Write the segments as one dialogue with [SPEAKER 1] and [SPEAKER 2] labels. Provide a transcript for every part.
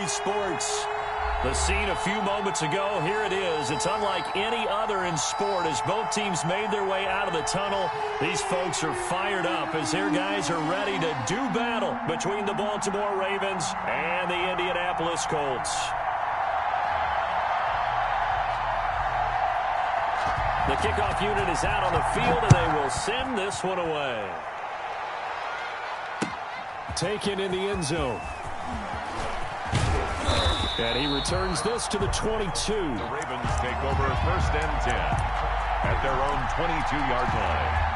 [SPEAKER 1] Youth Sports. The scene a few moments ago, here it is. It's unlike any other in sport as both teams made their way out of the tunnel. These folks are fired up as their guys are ready to do battle between the Baltimore Ravens and the Indianapolis Colts. The kickoff unit is out on the field, and they will send this one away. Taken in the end zone. And he returns this to the 22.
[SPEAKER 2] The Ravens take over 1st and 10 at their own 22-yard line.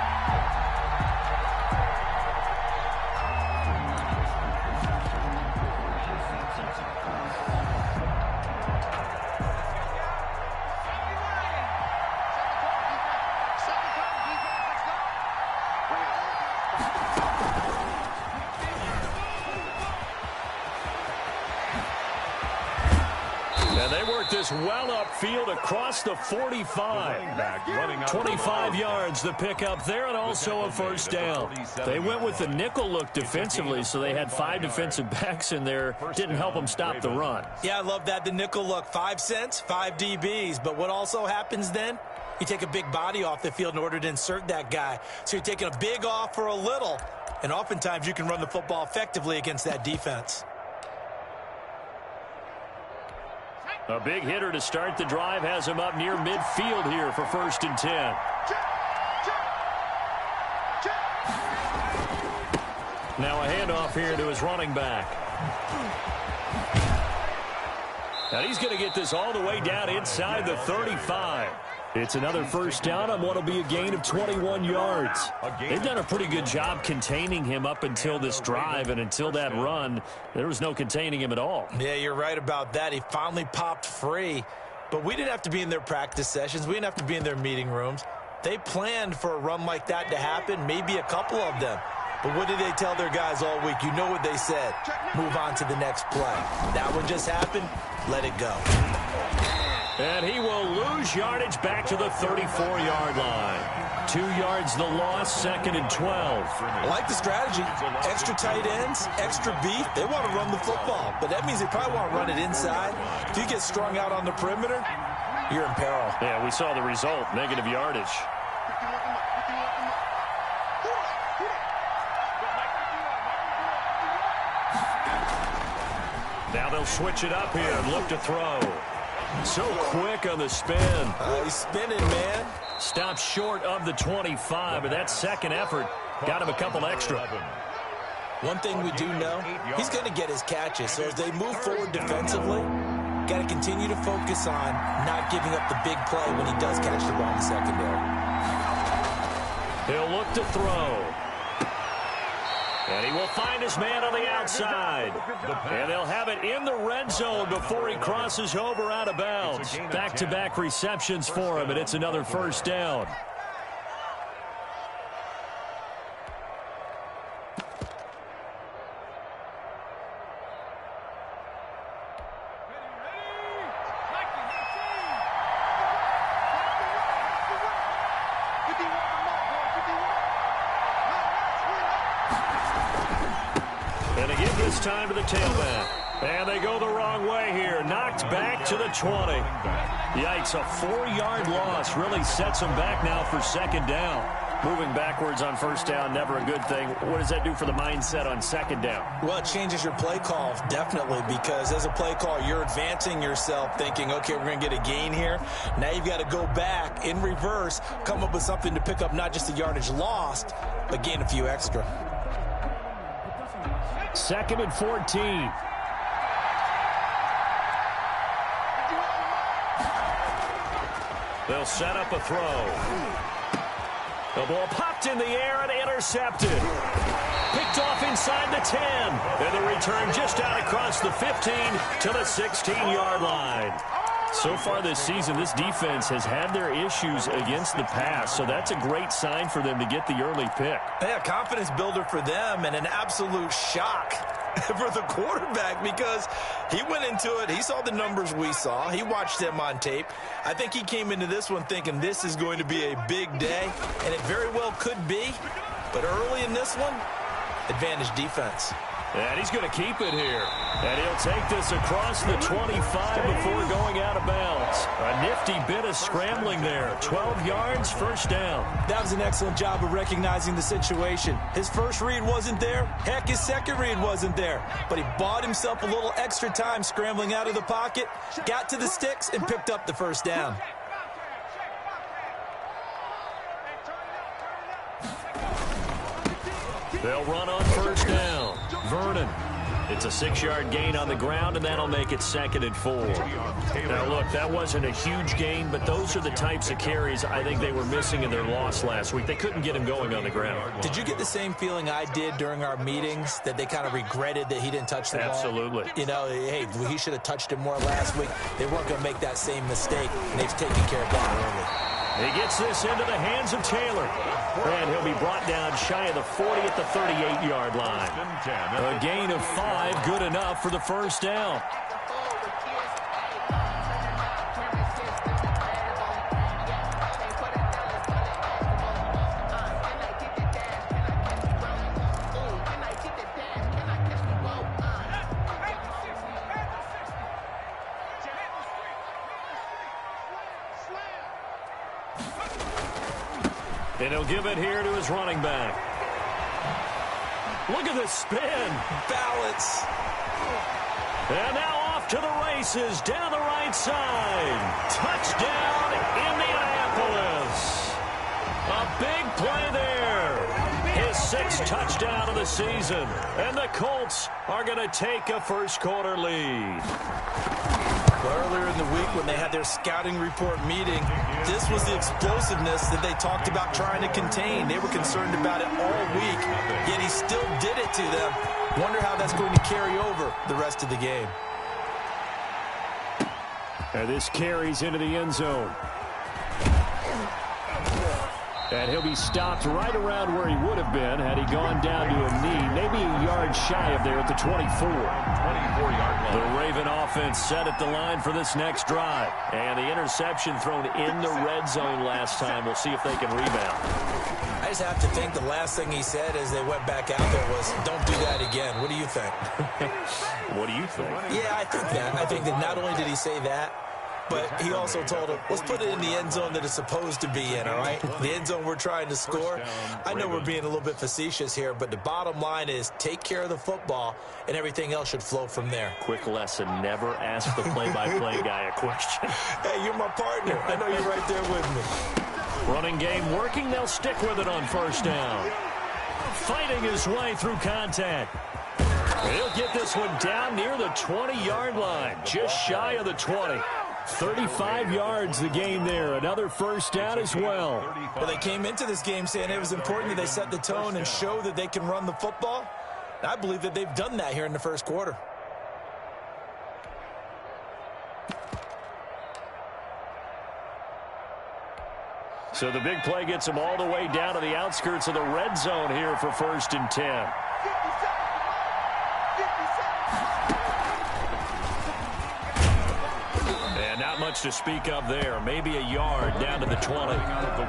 [SPEAKER 1] This well upfield across the 45. 25 yards the pickup there, and also a first down. They went with the nickel look defensively, so they had 5 defensive backs in there. Didn't help them stop the run.
[SPEAKER 3] Yeah, I love that, the nickel look. 5 cents, 5 DBs. But what also happens then? You take a big body off the field in order to insert that guy. So you're taking a big off for a little, and oftentimes you can run the football effectively against that defense.
[SPEAKER 1] A big hitter to start the drive has him up near midfield here for 1st and 10. Now a handoff here to his running back. And he's going to get this all the way down inside the 35. It's another first down on what will be a gain of 21 yards. They've done a pretty good job containing him up until this drive, and until that run, there was no containing him at all.
[SPEAKER 3] Yeah, you're right about that. He finally popped free. But we didn't have to be in their practice sessions. We didn't have to be in their meeting rooms. They planned for a run like that to happen, maybe a couple of them. But what did they tell their guys all week? You know what they said. Move on to the next play. That one just happened. Let it go.
[SPEAKER 1] And he will lose yardage back to the 34-yard line. 2 yards the loss, 2nd and 12.
[SPEAKER 3] I like the strategy. Extra tight ends, extra beef. They want to run the football, but that means they probably want to run it inside. If you get strung out on the perimeter, you're in peril.
[SPEAKER 1] Yeah, we saw the result, negative yardage. Now they'll switch it up here and look to throw. So quick on the spin.
[SPEAKER 3] He's spinning, man.
[SPEAKER 1] Stopped short of the 25, but that second effort got him a couple extra.
[SPEAKER 3] One thing we do know, he's going to get his catches. So as they move forward defensively, got to continue to focus on not giving up the big play when he does catch the ball in the secondary.
[SPEAKER 1] He'll look to throw. And he will find his man on the outside. And they'll have it in the red zone before he crosses over out of bounds. Back-to-back receptions for him, and it's another first down. Time to the tailback. And they go the wrong way here. Knocked back to the 20. Yikes, a 4-yard loss really sets them back now for 2nd down. Moving backwards on 1st down, never a good thing. What does that do for the mindset on 2nd down?
[SPEAKER 3] Well, it changes your play call, definitely, because as a play call, you're advancing yourself thinking, okay, we're going to get a gain here. Now you've got to go back in reverse, come up with something to pick up not just the yardage lost, but gain a few extra.
[SPEAKER 1] 2nd and 14. They'll set up a throw. The ball popped in the air and intercepted. Picked off inside the 10. And the return just out across the 15 to the 16-yard line. So far this season, this defense has had their issues against the pass, so that's a great sign for them to get the early pick.
[SPEAKER 3] Yeah, confidence builder for them and an absolute shock for the quarterback because he went into it. He saw the numbers we saw. He watched them on tape. I think he came into this one thinking this is going to be a big day, and it very well could be. But early in this one, advantage defense.
[SPEAKER 1] And he's going to keep it here. And he'll take this across the 25 before going out of bounds. A nifty bit of scrambling there. 12 yards, first down.
[SPEAKER 3] That was an excellent job of recognizing the situation. His first read wasn't there. Heck, his second read wasn't there. But he bought himself a little extra time scrambling out of the pocket, got to the sticks, and picked up the first down.
[SPEAKER 1] They'll run on first down. Vernon. It's a 6-yard gain on the ground, and that'll make it 2nd and 4. Now, look, that wasn't a huge gain, but those are the types of carries I think they were missing in their loss last week. They couldn't get him going on the ground.
[SPEAKER 3] Did you get the same feeling I did during our meetings, that they kind of regretted that he didn't touch the ball?
[SPEAKER 1] Absolutely.
[SPEAKER 3] You know, hey, he should have touched it more last week. They weren't going to make that same mistake, and they've taken care of that early.
[SPEAKER 1] He gets this into the hands of Taylor. And he'll be brought down shy of the 40 at the 38-yard line. A gain of 5, good enough for the first down. And he'll give it here to his running back. Look at this spin.
[SPEAKER 3] Balance.
[SPEAKER 1] And now off to the races down the right side. Touchdown, Indianapolis. A big play there. His 6th touchdown of the season. And the Colts are going to take a first-quarter lead.
[SPEAKER 3] Earlier in the week when they had their scouting report meeting, this was the explosiveness that they talked about trying to contain. They were concerned about it all week, yet he still did it to them. Wonder how that's going to carry over the rest of the game.
[SPEAKER 1] And this carries into the end zone. And he'll be stopped right around where he would have been had he gone down to a knee, maybe a yard shy of there at the 24.
[SPEAKER 2] 24-yard line.
[SPEAKER 1] The Raven offense set at the line for this next drive. And the interception thrown in the red zone last time. We'll see if they can rebound.
[SPEAKER 3] I just have to think the last thing he said as they went back out there was, don't do that again. What do you think?
[SPEAKER 1] What do you think?
[SPEAKER 3] Yeah, I think that. I think that not only did he say that, but he also told him, let's put it in the end zone that it's supposed to be in, all right? The end zone we're trying to score. I know we're being a little bit facetious here, but the bottom line is take care of the football, and everything else should flow from there.
[SPEAKER 1] Quick lesson, never ask the play-by-play guy a question.
[SPEAKER 3] Hey, you're my partner. I know you're right there with me.
[SPEAKER 1] Running game working. They'll stick with it on first down. Fighting his way through contact. He'll get this one down near the 20-yard line, just shy of the 20. 35 yards the game there. Another first down as well.
[SPEAKER 3] Well, they came into this game saying it was important that they set the tone and show that they can run the football. And I believe that they've done that here in the first quarter.
[SPEAKER 1] So the big play gets them all the way down to the outskirts of the red zone here for 1st and 10. Much to speak of there. Maybe a yard down to the 20.
[SPEAKER 2] The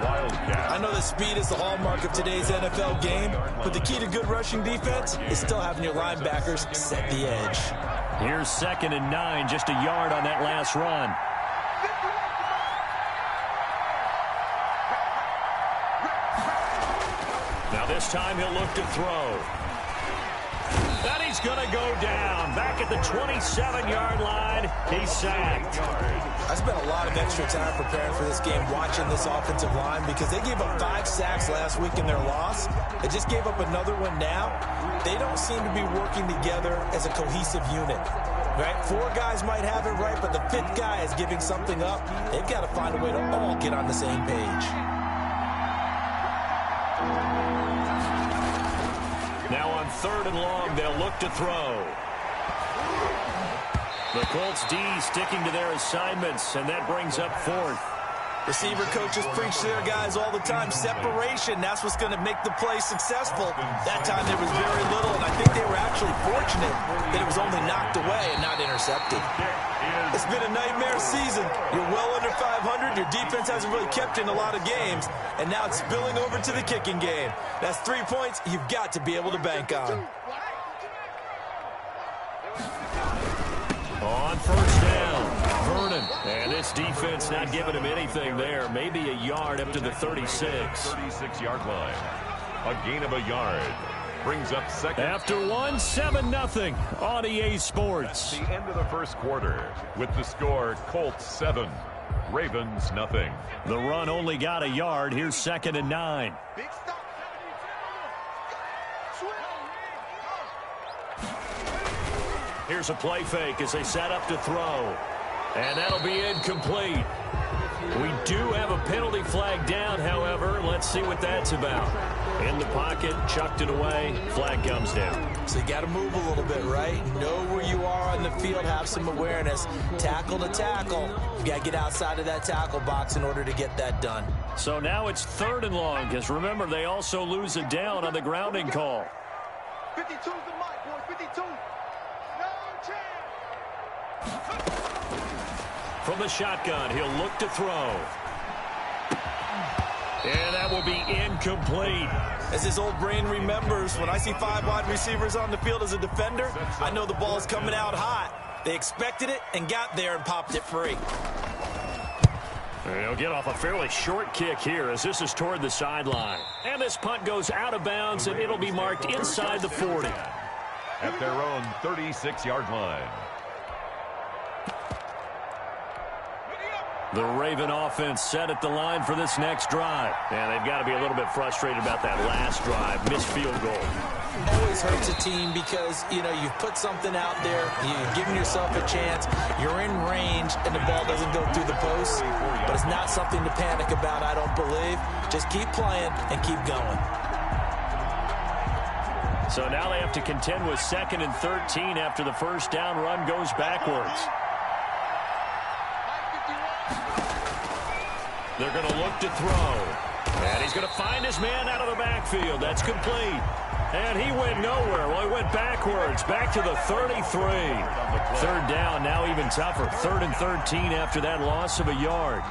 [SPEAKER 2] Wildcat.
[SPEAKER 3] I know that speed is the hallmark of today's NFL game, but the key to good rushing defense is still having your linebackers set the edge.
[SPEAKER 1] Here's 2nd and 9, just a yard on that last run. Now this time he'll look to throw. And he's going to go down. Back at the 27-yard line, he's sacked.
[SPEAKER 3] I spent a lot of extra time preparing for this game, watching this offensive line, because they gave up 5 sacks last week in their loss. They just gave up another one now. They don't seem to be working together as a cohesive unit. Right? 4 guys might have it right, but the 5th guy is giving something up. They've got to find a way to all get on the same page.
[SPEAKER 1] Now on 3rd and long, they'll look to throw. The Colts D sticking to their assignments, and that brings up 4th.
[SPEAKER 3] Receiver coaches preach to their guys all the time. Separation, that's what's going to make the play successful. That time there was very little, and I think they were actually fortunate that it was only knocked away and not intercepted. It's been a nightmare season. You're well under 500. Your defense hasn't really kept in a lot of games, and now it's spilling over to the kicking game. That's 3 points you've got to be able to bank on.
[SPEAKER 1] On first down, Vernon. And this defense not giving him anything there. Maybe a yard up to the 36.
[SPEAKER 2] 36-yard line. A gain of a yard. Brings up second.
[SPEAKER 1] After 7-0 on EA Sports.
[SPEAKER 2] At the end of the first quarter with the score Colts 7, Ravens nothing.
[SPEAKER 1] The run only got a yard. Here's 2nd and 9. Here's a play fake as they set up to throw. And that'll be incomplete. We do have a penalty flag down, however. Let's see what that's about. In the pocket, chucked it away, flag comes down.
[SPEAKER 3] So you got to move a little bit, right? Know where you are on the field, have some awareness. Tackle to tackle. You got to get outside of that tackle box in order to get that done.
[SPEAKER 1] So now it's 3rd and long, because remember, they also lose a down on the grounding call.
[SPEAKER 4] 52's the mic, boys, 52. No chance.
[SPEAKER 1] From the shotgun, he'll look to throw. And that will be incomplete.
[SPEAKER 3] As his old brain remembers, when I see 5 wide receivers on the field as a defender, I know the ball's coming out hot. They expected it and got there and popped it free.
[SPEAKER 1] He'll get off a fairly short kick here as this is toward the sideline. And this punt goes out of bounds, and it'll be marked inside the 40.
[SPEAKER 2] At their own 36-yard line.
[SPEAKER 1] The Raven offense set at the line for this next drive. And they've got to be a little bit frustrated about that last drive. Missed field goal.
[SPEAKER 3] Always hurts a team because, you know, you've put something out there. You've given yourself a chance. You're in range, and the ball doesn't go through the post. But it's not something to panic about, I don't believe. Just keep playing and keep going.
[SPEAKER 1] So now they have to contend with 2nd and 13 after the first down run goes backwards. They're going to look to throw. And he's going to find his man out of the backfield. That's complete. And he went nowhere. Well, he went backwards, back to the 33. 3rd down, now even tougher. 3rd and 13 after that loss of a yard.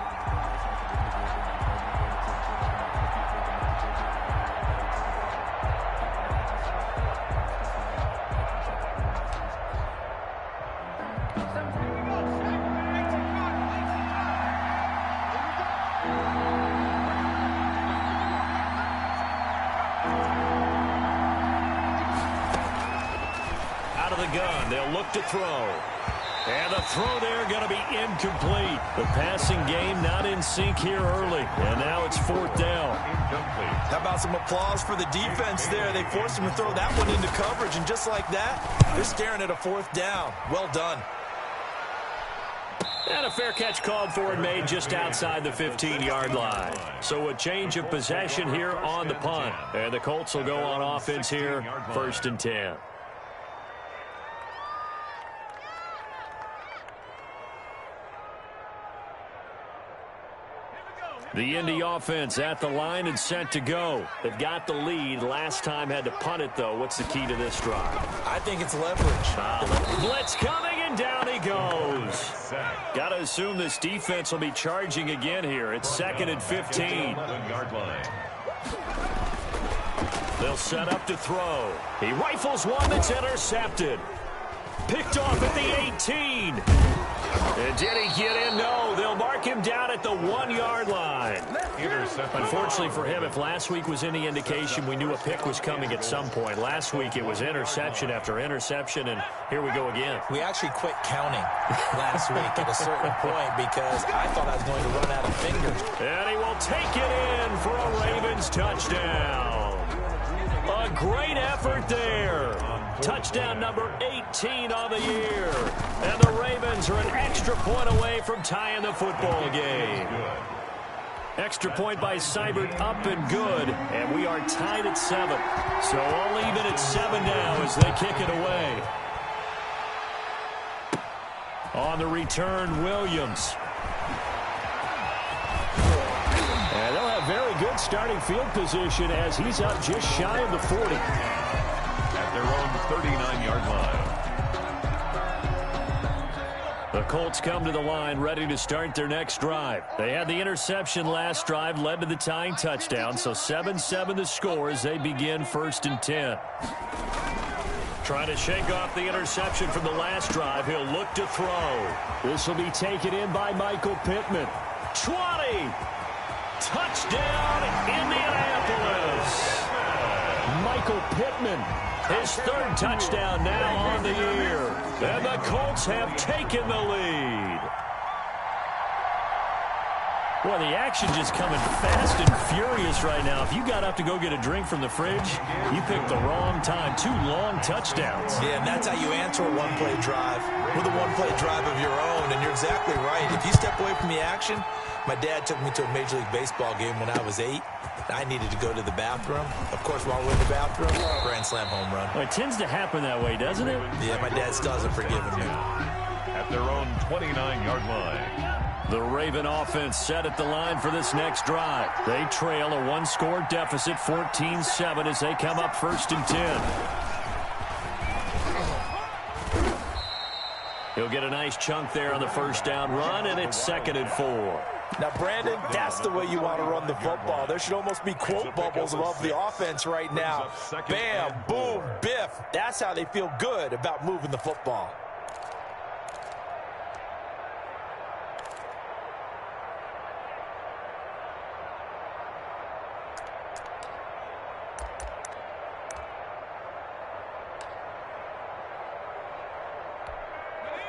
[SPEAKER 1] They'll look to throw. And the throw there going to be incomplete. The passing game not in sync here early. And now it's 4th down.
[SPEAKER 3] How about some applause for the defense there? They forced him to throw that one into coverage. And just like that, they're staring at a 4th down. Well done.
[SPEAKER 1] And a fair catch called for and made just outside the 15-yard line. So a change of possession here on the punt. And the Colts will go on offense here, 1st and 10. The Indy offense at the line and set to go. They've got the lead. Last time had to punt it, though. What's the key to this drive?
[SPEAKER 3] I think it's leverage.
[SPEAKER 1] Blitz coming, and down he goes. Got to assume this defense will be charging again here. It's 2nd and 15. They'll set up to throw. He rifles one that's intercepted. Picked off at the 18. And did he get in? No, they'll mark him down at the 1-yard line. Unfortunately for him, if last week was any indication, we knew a pick was coming at some point. Last week it was interception after interception, and here we go again.
[SPEAKER 3] We actually quit counting last week at a certain point because I thought I was going to run out of fingers.
[SPEAKER 1] And he will take it in for a Ravens touchdown. A great effort there. Touchdown number 18 on the year. And the Ravens are an extra point away from tying the football game. Extra point by Seibert up and good. And we are tied at 7. So all even at 7 now as they kick it away. On the return, Williams. And they'll have very good starting field position as he's up just shy of the 40.
[SPEAKER 2] At their own 39-yard line.
[SPEAKER 1] The Colts come to the line ready to start their next drive. They had the interception last drive, led to the tying touchdown, so 7-7 the score as they begin 1st and 10. Trying to shake off the interception from the last drive. He'll look to throw. This will be taken in by Michael Pittman. 20. Touchdown, Indianapolis. Michael Pittman, his third touchdown now on the year. And the Colts have taken the lead. Boy, the action just coming fast and furious right now. If you got up to go get a drink from the fridge, you picked the wrong time. 2 long touchdowns.
[SPEAKER 3] Yeah, and that's how you answer a one-play drive with a one-play drive of your own. And you're exactly right. If you step away from the action, my dad took me to a Major League Baseball game when I was 8. I needed to go to the bathroom. Of course, while we're in the bathroom, grand slam home run.
[SPEAKER 1] Well, it tends to happen that way, doesn't it?
[SPEAKER 3] Yeah, my dad still hasn't forgiven me.
[SPEAKER 2] At their own 29-yard line.
[SPEAKER 1] The Raven offense set at the line for this next drive. They trail a 1-score deficit, 14-7, as they come up 1st and 10. He'll get a nice chunk there on the first down run, and it's 2nd and 4.
[SPEAKER 3] Now, Brandon, that's the way you want to run the football. There should almost be quote bubbles above the offense right now. Bam, boom, biff. That's how they feel good about moving the football.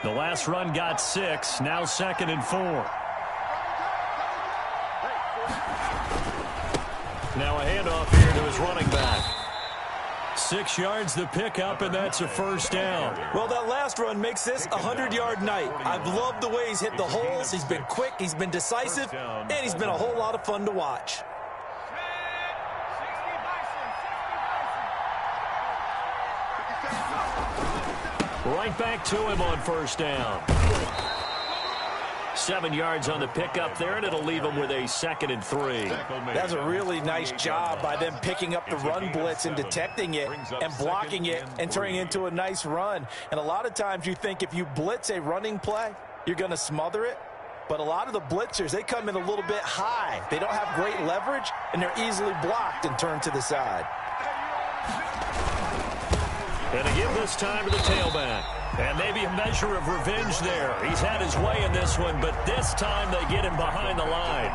[SPEAKER 1] The last run got 6, now 2nd and 4. Now a handoff here to his running back. 6 yards the pickup, and that's a first down.
[SPEAKER 3] Well, that last run makes this a 100-yard night. I've loved the way he's hit the holes. He's been quick, he's been decisive, and he's been a whole lot of fun to watch.
[SPEAKER 1] Right back to him on first down. 7 yards on the pickup there, and it'll leave him with a 2nd and 3.
[SPEAKER 3] That's a really nice job by them picking up the run blitz and detecting it and blocking it and turning it into a nice run. And a lot of times you think if you blitz a running play, you're going to smother it. But a lot of the blitzers, they come in a little bit high. They don't have great leverage, and they're easily blocked and turned to the side.
[SPEAKER 1] And to give this time to the tailback. And maybe a measure of revenge there. He's had his way in this one, but this time they get him behind the line.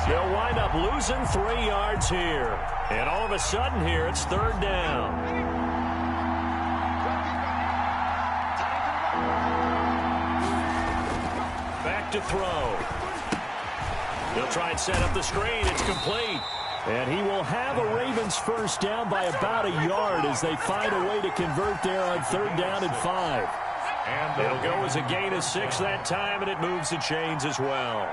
[SPEAKER 1] They'll wind up losing 3 yards here. And all of a sudden here, it's 3rd down. Back to throw. He'll try and set up the screen. It's complete. And he will have a Ravens first down by about a yard as they find a way to convert there on 3rd down and 5. And it'll go as a gain of 6 that time, and it moves the chains as well.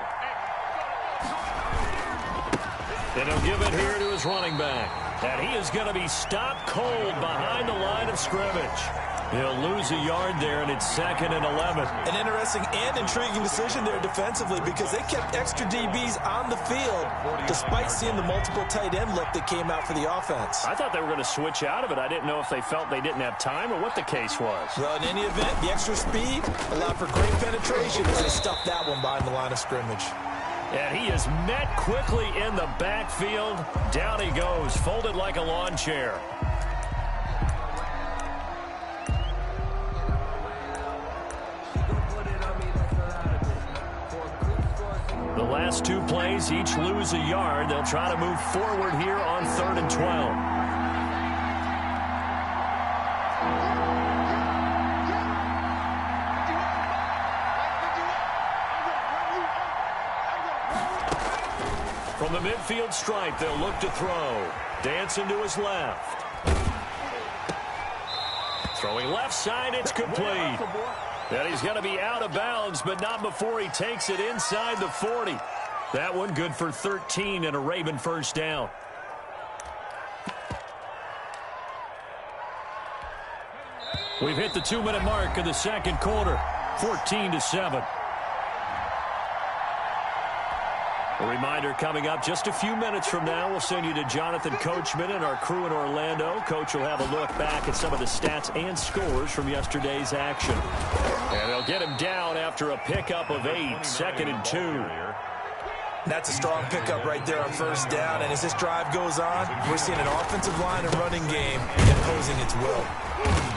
[SPEAKER 1] And he'll give it here to his running back. And he is going to be stopped cold behind the line of scrimmage. He'll lose a yard there, and it's 2nd and 11.
[SPEAKER 3] An interesting and intriguing decision there defensively because they kept extra DBs on the field despite seeing the multiple tight end look that came out for the offense.
[SPEAKER 1] I thought they were going to switch out of it. I didn't know if they felt they didn't have time or what the case was.
[SPEAKER 3] Well, in any event, the extra speed allowed for great penetration as they stuffed that one behind the line of scrimmage.
[SPEAKER 1] And he is met quickly in the backfield. Down he goes, folded like a lawn chair. The last 2 plays each lose a yard. They'll try to move forward here on 3rd and 12. From the midfield stripe, they'll look to throw. Dancing to his left. Throwing left side, it's complete. And he's going to be out of bounds, but not before he takes it inside the 40. That one good for 13 and a Raven first down. We've hit the 2-minute mark of the 2nd quarter, 14-7. A reminder coming up just a few minutes from now. We'll send you to Jonathan Coachman and our crew in Orlando. Coach will have a look back at some of the stats and scores from yesterday's action. And they'll get him down after a pickup of 8, 2nd and 2.
[SPEAKER 3] That's a strong pickup right there on first down. And as this drive goes on, we're seeing an offensive line and running game impose imposing its will.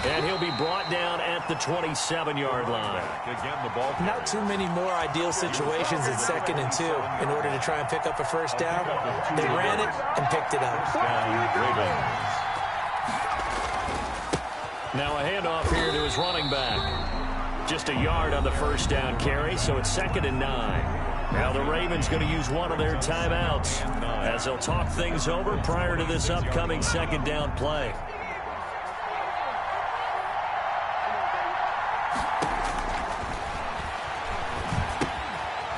[SPEAKER 1] And he'll be brought down at the 27-yard line.
[SPEAKER 2] Again, the ball.
[SPEAKER 3] Not too many more ideal situations in 2nd and 2 in order to try and pick up a first down. They ran it and picked it up.
[SPEAKER 1] Now a handoff here to his running back. Just a yard on the first down carry, so it's 2nd and 9. Now the Ravens going to use one of their timeouts as they'll talk things over prior to this upcoming 2nd down play.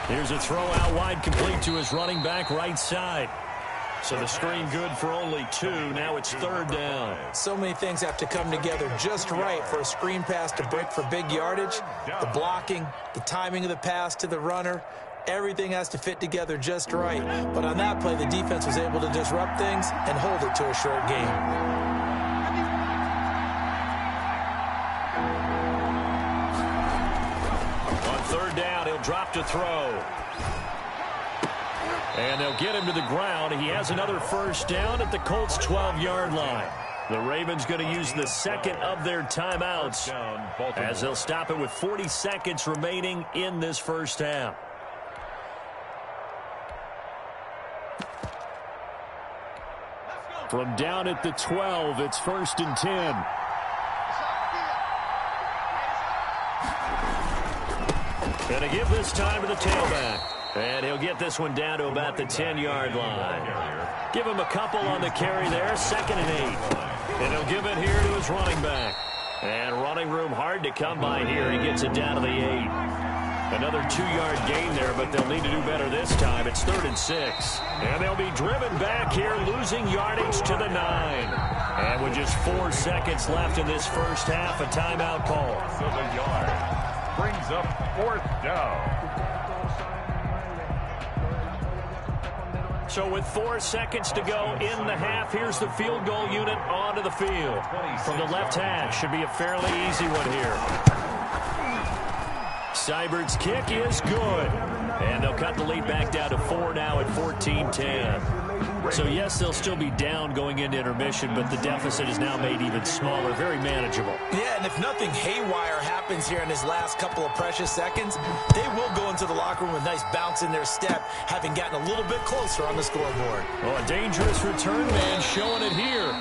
[SPEAKER 1] Here's a throw out wide, complete to his running back right side. So the screen good for only 2. Now it's 3rd down.
[SPEAKER 3] So many things have to come together just right for a screen pass to break for big yardage. The blocking, the timing of the pass to the runner, everything has to fit together just right. But on that play, the defense was able to disrupt things and hold it to a short game.
[SPEAKER 1] On 3rd down, he'll drop to throw. And they'll get him to the ground. He has another first down at the Colts' 12-yard line. The Ravens going to use the 2nd of their timeouts as they'll stop it with 40 seconds remaining in this first half. From down at the 12, it's 1st and 10. Going to give this time to the tailback. And he'll get this one down to about the 10-yard line. Give him a couple on the carry there, 2nd and 8. And he'll give it here to his running back. And running room hard to come by here. He gets it down to the 8. Another 2-yard gain there, but they'll need to do better this time. It's 3rd and 6. And they'll be driven back here, losing yardage to the 9. And with just 4 seconds left in this first half, a timeout call.
[SPEAKER 2] So the yard brings up 4th down.
[SPEAKER 1] So with 4 seconds to go in the half, here's the field goal unit onto the field. From the left hash, should be a fairly easy one here. Seibert's kick is good. And they'll cut the lead back down to 4 now at 14-10. So, yes, they'll still be down going into intermission, but the deficit is now made even smaller, very manageable.
[SPEAKER 3] Yeah, and if nothing haywire happens here in his last couple of precious seconds, they will go into the locker room with a nice bounce in their step, having gotten a little bit closer on the scoreboard.
[SPEAKER 1] Oh, a dangerous return man showing it here.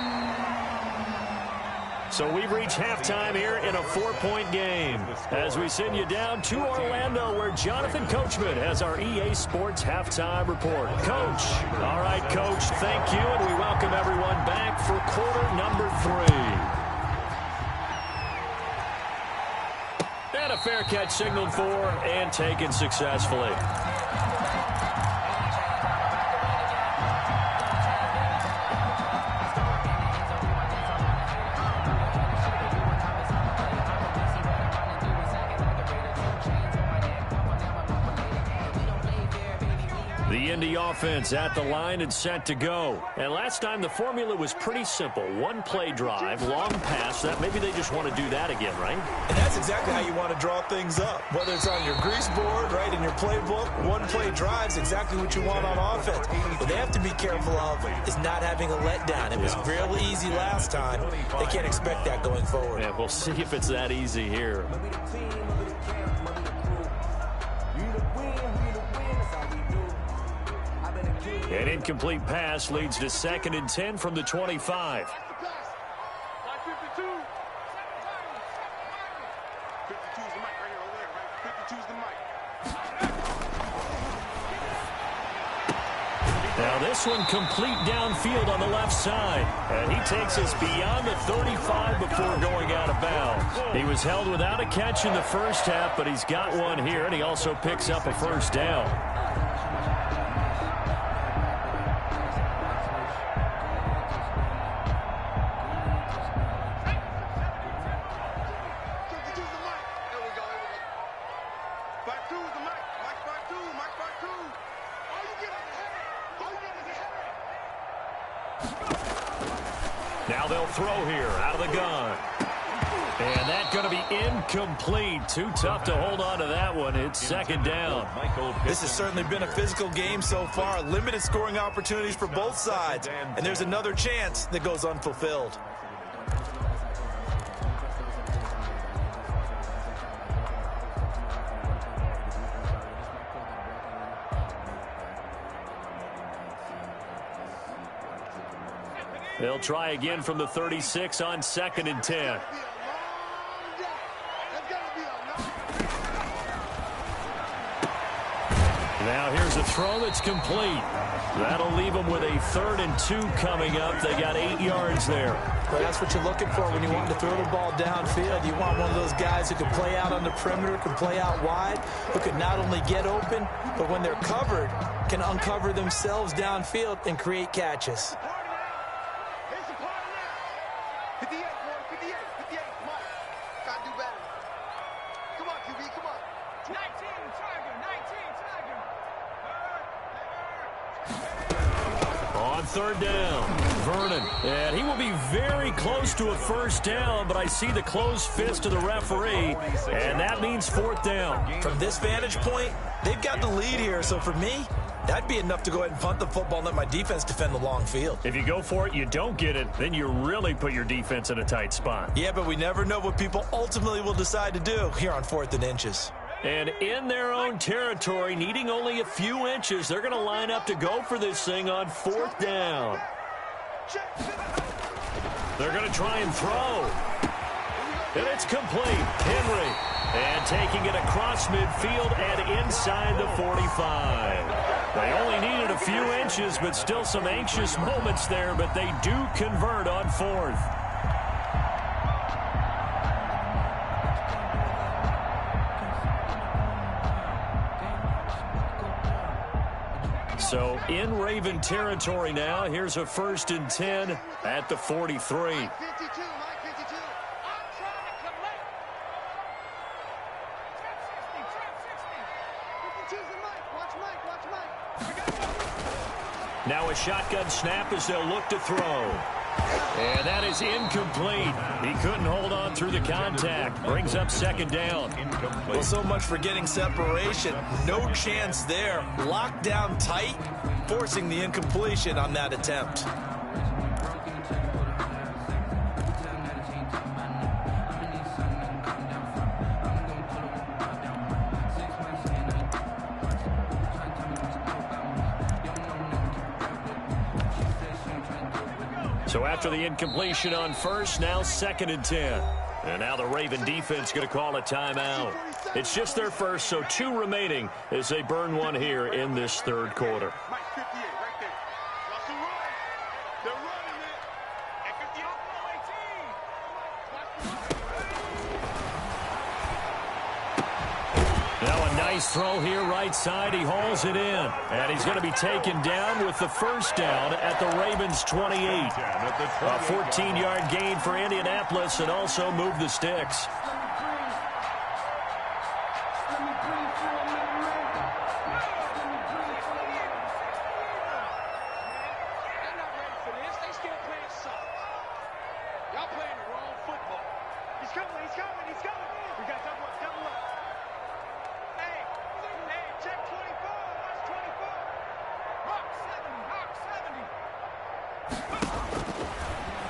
[SPEAKER 1] So we've reached halftime here in a 4-point game as we send you down to Orlando where Jonathan Coachman has our EA Sports halftime report. Coach. All right, Coach, thank you, and we welcome everyone back for quarter number 3. And a fair catch signaled for and taken successfully. The Indy offense at the line and set to go. And last time the formula was pretty simple. One play drive, long pass. That maybe they just want to do that again, right?
[SPEAKER 3] And that's exactly how you want to draw things up. Whether it's on your grease board, right, in your playbook, one play drive is exactly what you want on offense. What they have to be careful of is not having a letdown. It was real easy last time. They can't expect that going forward.
[SPEAKER 1] Yeah, we'll see if it's that easy here. An incomplete pass leads to 2nd and 10 from the 25. Now this one complete downfield on the left side. And he takes us beyond the 35 before going out of bounds. He was held without a catch in the first half, but he's got one here, and he also picks up a first down. Now they'll throw here out of the gun. And that's going to be incomplete. Too tough to hold on to that one. It's 2nd down.
[SPEAKER 3] This has certainly been a physical game so far. Limited scoring opportunities for both sides. And there's another chance that goes unfulfilled.
[SPEAKER 1] They'll try again from the 36 on 2nd and 10. Now here's a throw that's complete. That'll leave them with a 3rd and 2 coming up. They got 8 yards there.
[SPEAKER 3] Well, that's what you're looking for when you want to throw the ball downfield. You want one of those guys who can play out on the perimeter, can play out wide, who can not only get open, but when they're covered, can uncover themselves downfield and create catches.
[SPEAKER 4] 58, boy, 58, 58. Come on. Gotta do better. Come on, QB, come on. 19, Tiger, 19, Tiger.
[SPEAKER 1] On 3rd down, Vernon. And he will be very close to a 1st down, but I see the closed fist of the referee, and that means 4th down.
[SPEAKER 3] From this vantage point, they've got the lead here, so for me, that'd be enough to go ahead and punt the football and let my defense defend the long field.
[SPEAKER 1] If you go for it, you don't get it, then you really put your defense in a tight spot.
[SPEAKER 3] Yeah, but we never know what people ultimately will decide to do here on 4th and inches.
[SPEAKER 1] And in their own territory, needing only a few inches, they're going to line up to go for this thing on 4th down. They're going to try and throw. And it's complete. Henry. And taking it across midfield and inside the 45. They only needed a few inches, but still some anxious moments there, but they do convert on 4th. So in Raven territory now, here's a 1st and 10 at the 43.
[SPEAKER 4] 52, Mike 52. I'm trying to collect. Trap 60. 52's the Mike. Watch Mike.
[SPEAKER 1] Now a shotgun snap as they'll look to throw. And that is incomplete. He couldn't hold on through the contact. Brings up 2nd down.
[SPEAKER 3] Well, so much for getting separation. No chance there. Locked down tight, forcing the incompletion on that attempt.
[SPEAKER 1] So after the incompletion on 1st, now 2nd and 10. And now the Raven defense going to call a timeout. It's just their 1st, so 2 remaining as they burn one here in this 3rd quarter.
[SPEAKER 4] Mike 58, right there. Russell run. They're running it. At 58, 18.
[SPEAKER 1] Now a nice throw here right side. He hauls it in. And he's going to be taken down with the 1st down at the Ravens 28. A 14-yard gain for Indianapolis and also move the sticks.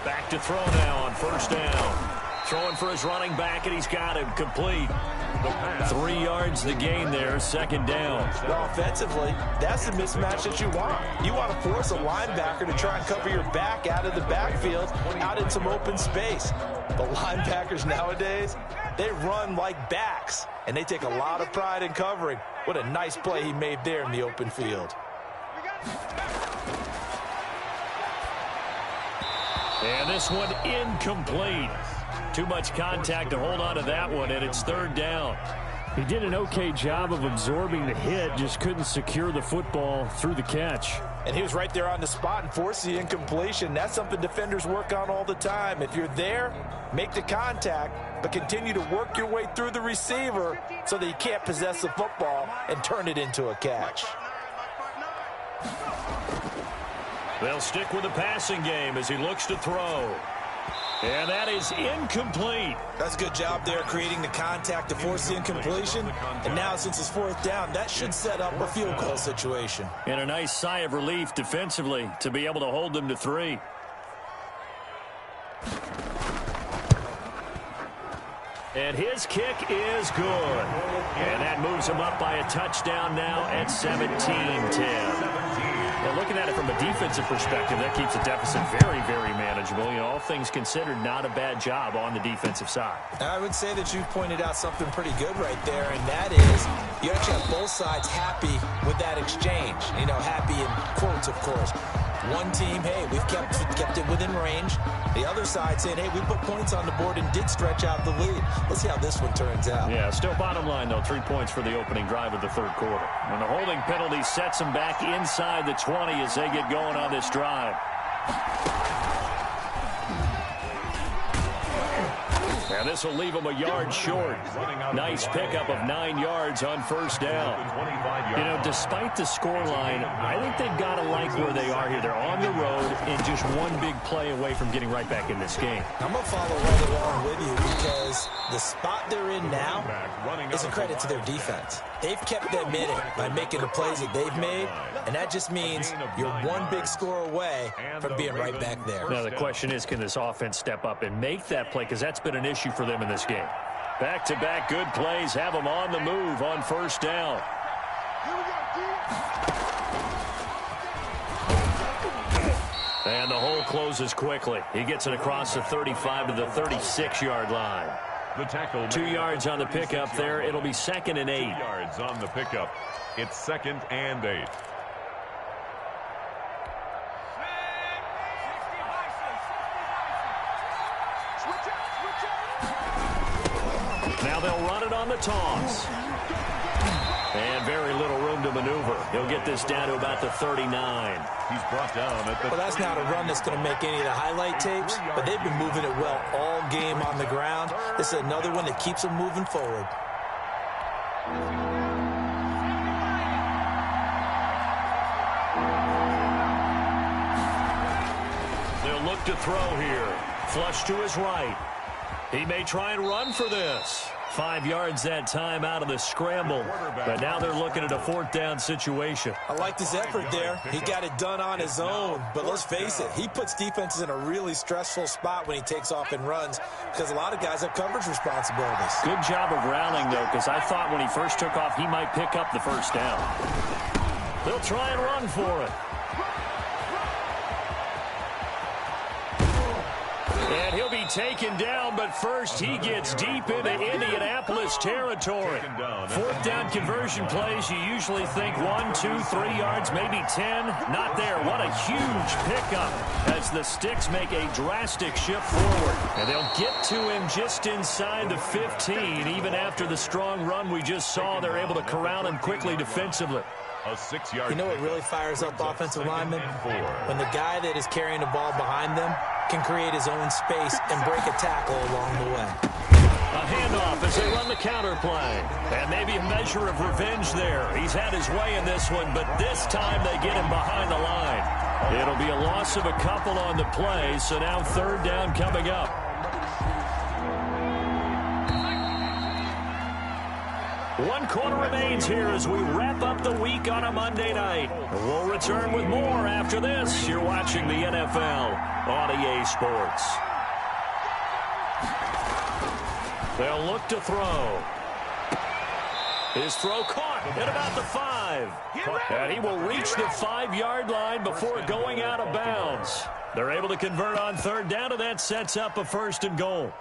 [SPEAKER 1] Back to throw now on 1st down. Throwing for his running back, and he's got him complete. 3 yards the gain there, 2nd down.
[SPEAKER 3] Well, offensively, that's the mismatch that you want. You want to force a linebacker to try and cover your back out of the backfield, out in some open space. The linebackers nowadays, they run like backs, and they take a lot of pride in covering. What a nice play he made there in the open field.
[SPEAKER 1] And this one incomplete. Too much contact to hold on to that one, and it's 3rd down.
[SPEAKER 5] He did an okay job of absorbing the hit, just couldn't secure the football through the catch.
[SPEAKER 3] And he was right there on the spot and forced the incompletion. That's something defenders work on all the time. If you're there, make the contact, but continue to work your way through the receiver so that you can't possess the football and turn it into a catch.
[SPEAKER 1] They'll stick with the passing game as he looks to throw. And that is incomplete.
[SPEAKER 3] That's a good job there creating the contact to force the incompletion. And now since it's 4th down, that should set up a field goal situation.
[SPEAKER 1] And a nice sigh of relief defensively to be able to hold them to 3. And his kick is good. And that moves him up by a touchdown now at 17-10.
[SPEAKER 5] And looking at it from a defensive perspective, that keeps the deficit very, very manageable. You know, all things considered, not a bad job on the defensive side.
[SPEAKER 3] I would say that you've pointed out something pretty good right there, and that is you actually have both sides happy with that exchange. You know, happy in quotes, of course. One team, hey, we've kept it within range. The other side saying, hey, we put points on the board and did stretch out the lead. Let's see how this one turns out.
[SPEAKER 5] Yeah, still bottom line, though, 3 points for the opening drive of the third quarter. And the holding penalty sets them back inside the 20 as they get going on this drive. And this will leave them a yard short. Nice pickup of 9 yards on first down. You know, despite the scoreline, I think they've got to like where they are here. They're on the road and just one big play away from getting right back in this game.
[SPEAKER 3] I'm going to follow right along with you because the spot they're in now is a credit to their defense. They've kept them in it by making the plays that they've made, and that just means you're one big score away from being right back there.
[SPEAKER 5] Now the question is, can this offense step up and make that play? Because that's been an issue for them in this game. Back-to-back good plays have them on the move on first down. And the hole closes quickly. He gets it across the 35 to the 36-yard line.
[SPEAKER 2] The tackle
[SPEAKER 5] 2 yards on the pickup there. It'll be 2nd and 8.
[SPEAKER 2] 2 yards on the pickup. It's 2nd and 8.
[SPEAKER 5] Now they'll run it on the toss. And very little room to maneuver. He'll get this down to about the 39.
[SPEAKER 2] He's brought down at the
[SPEAKER 3] Well, that's not a run that's going to make any of the highlight tapes, but they've been moving it well all game on the ground. This is another one that keeps them moving forward.
[SPEAKER 5] They'll look to throw here. Flush to his right. He may try and run for this. 5 yards that time out of the scramble. But now they're looking at a 4th down situation.
[SPEAKER 3] I like his effort there. He got it done on his own. But let's face it, he puts defenses in a really stressful spot when he takes off and runs because a lot of guys have coverage responsibilities.
[SPEAKER 5] Good job of rallying, though, because I thought when he first took off, he might pick up the first down. They'll try and run for it. And he'll be taken down, but first he gets deep into Indianapolis territory. 4th down conversion plays, you usually think 1, 2, 3 yards, maybe 10. Not there. What a huge pickup as the Sticks make a drastic shift forward. And they'll get to him just inside the 15. Even after the strong run we just saw, they're able to corral him quickly defensively.
[SPEAKER 2] A 6-yard.
[SPEAKER 3] You know what really fires up offensive linemen? When the guy that is carrying the ball behind them can create his own space and break a tackle along the way.
[SPEAKER 5] A handoff as they run the counter play. And maybe a measure of revenge there. He's had his way in this one, but this time they get him behind the line. It'll be a loss of a couple on the play, so now 3rd down coming up. One quarter remains here as we wrap up the week on a Monday night. We'll return with more after this. You're watching the NFL on EA Sports. They'll look to throw. His throw caught at about the 5. And he will reach the 5-yard line before going out of bounds. They're able to convert on 3rd down, and that sets up a 1st and goal.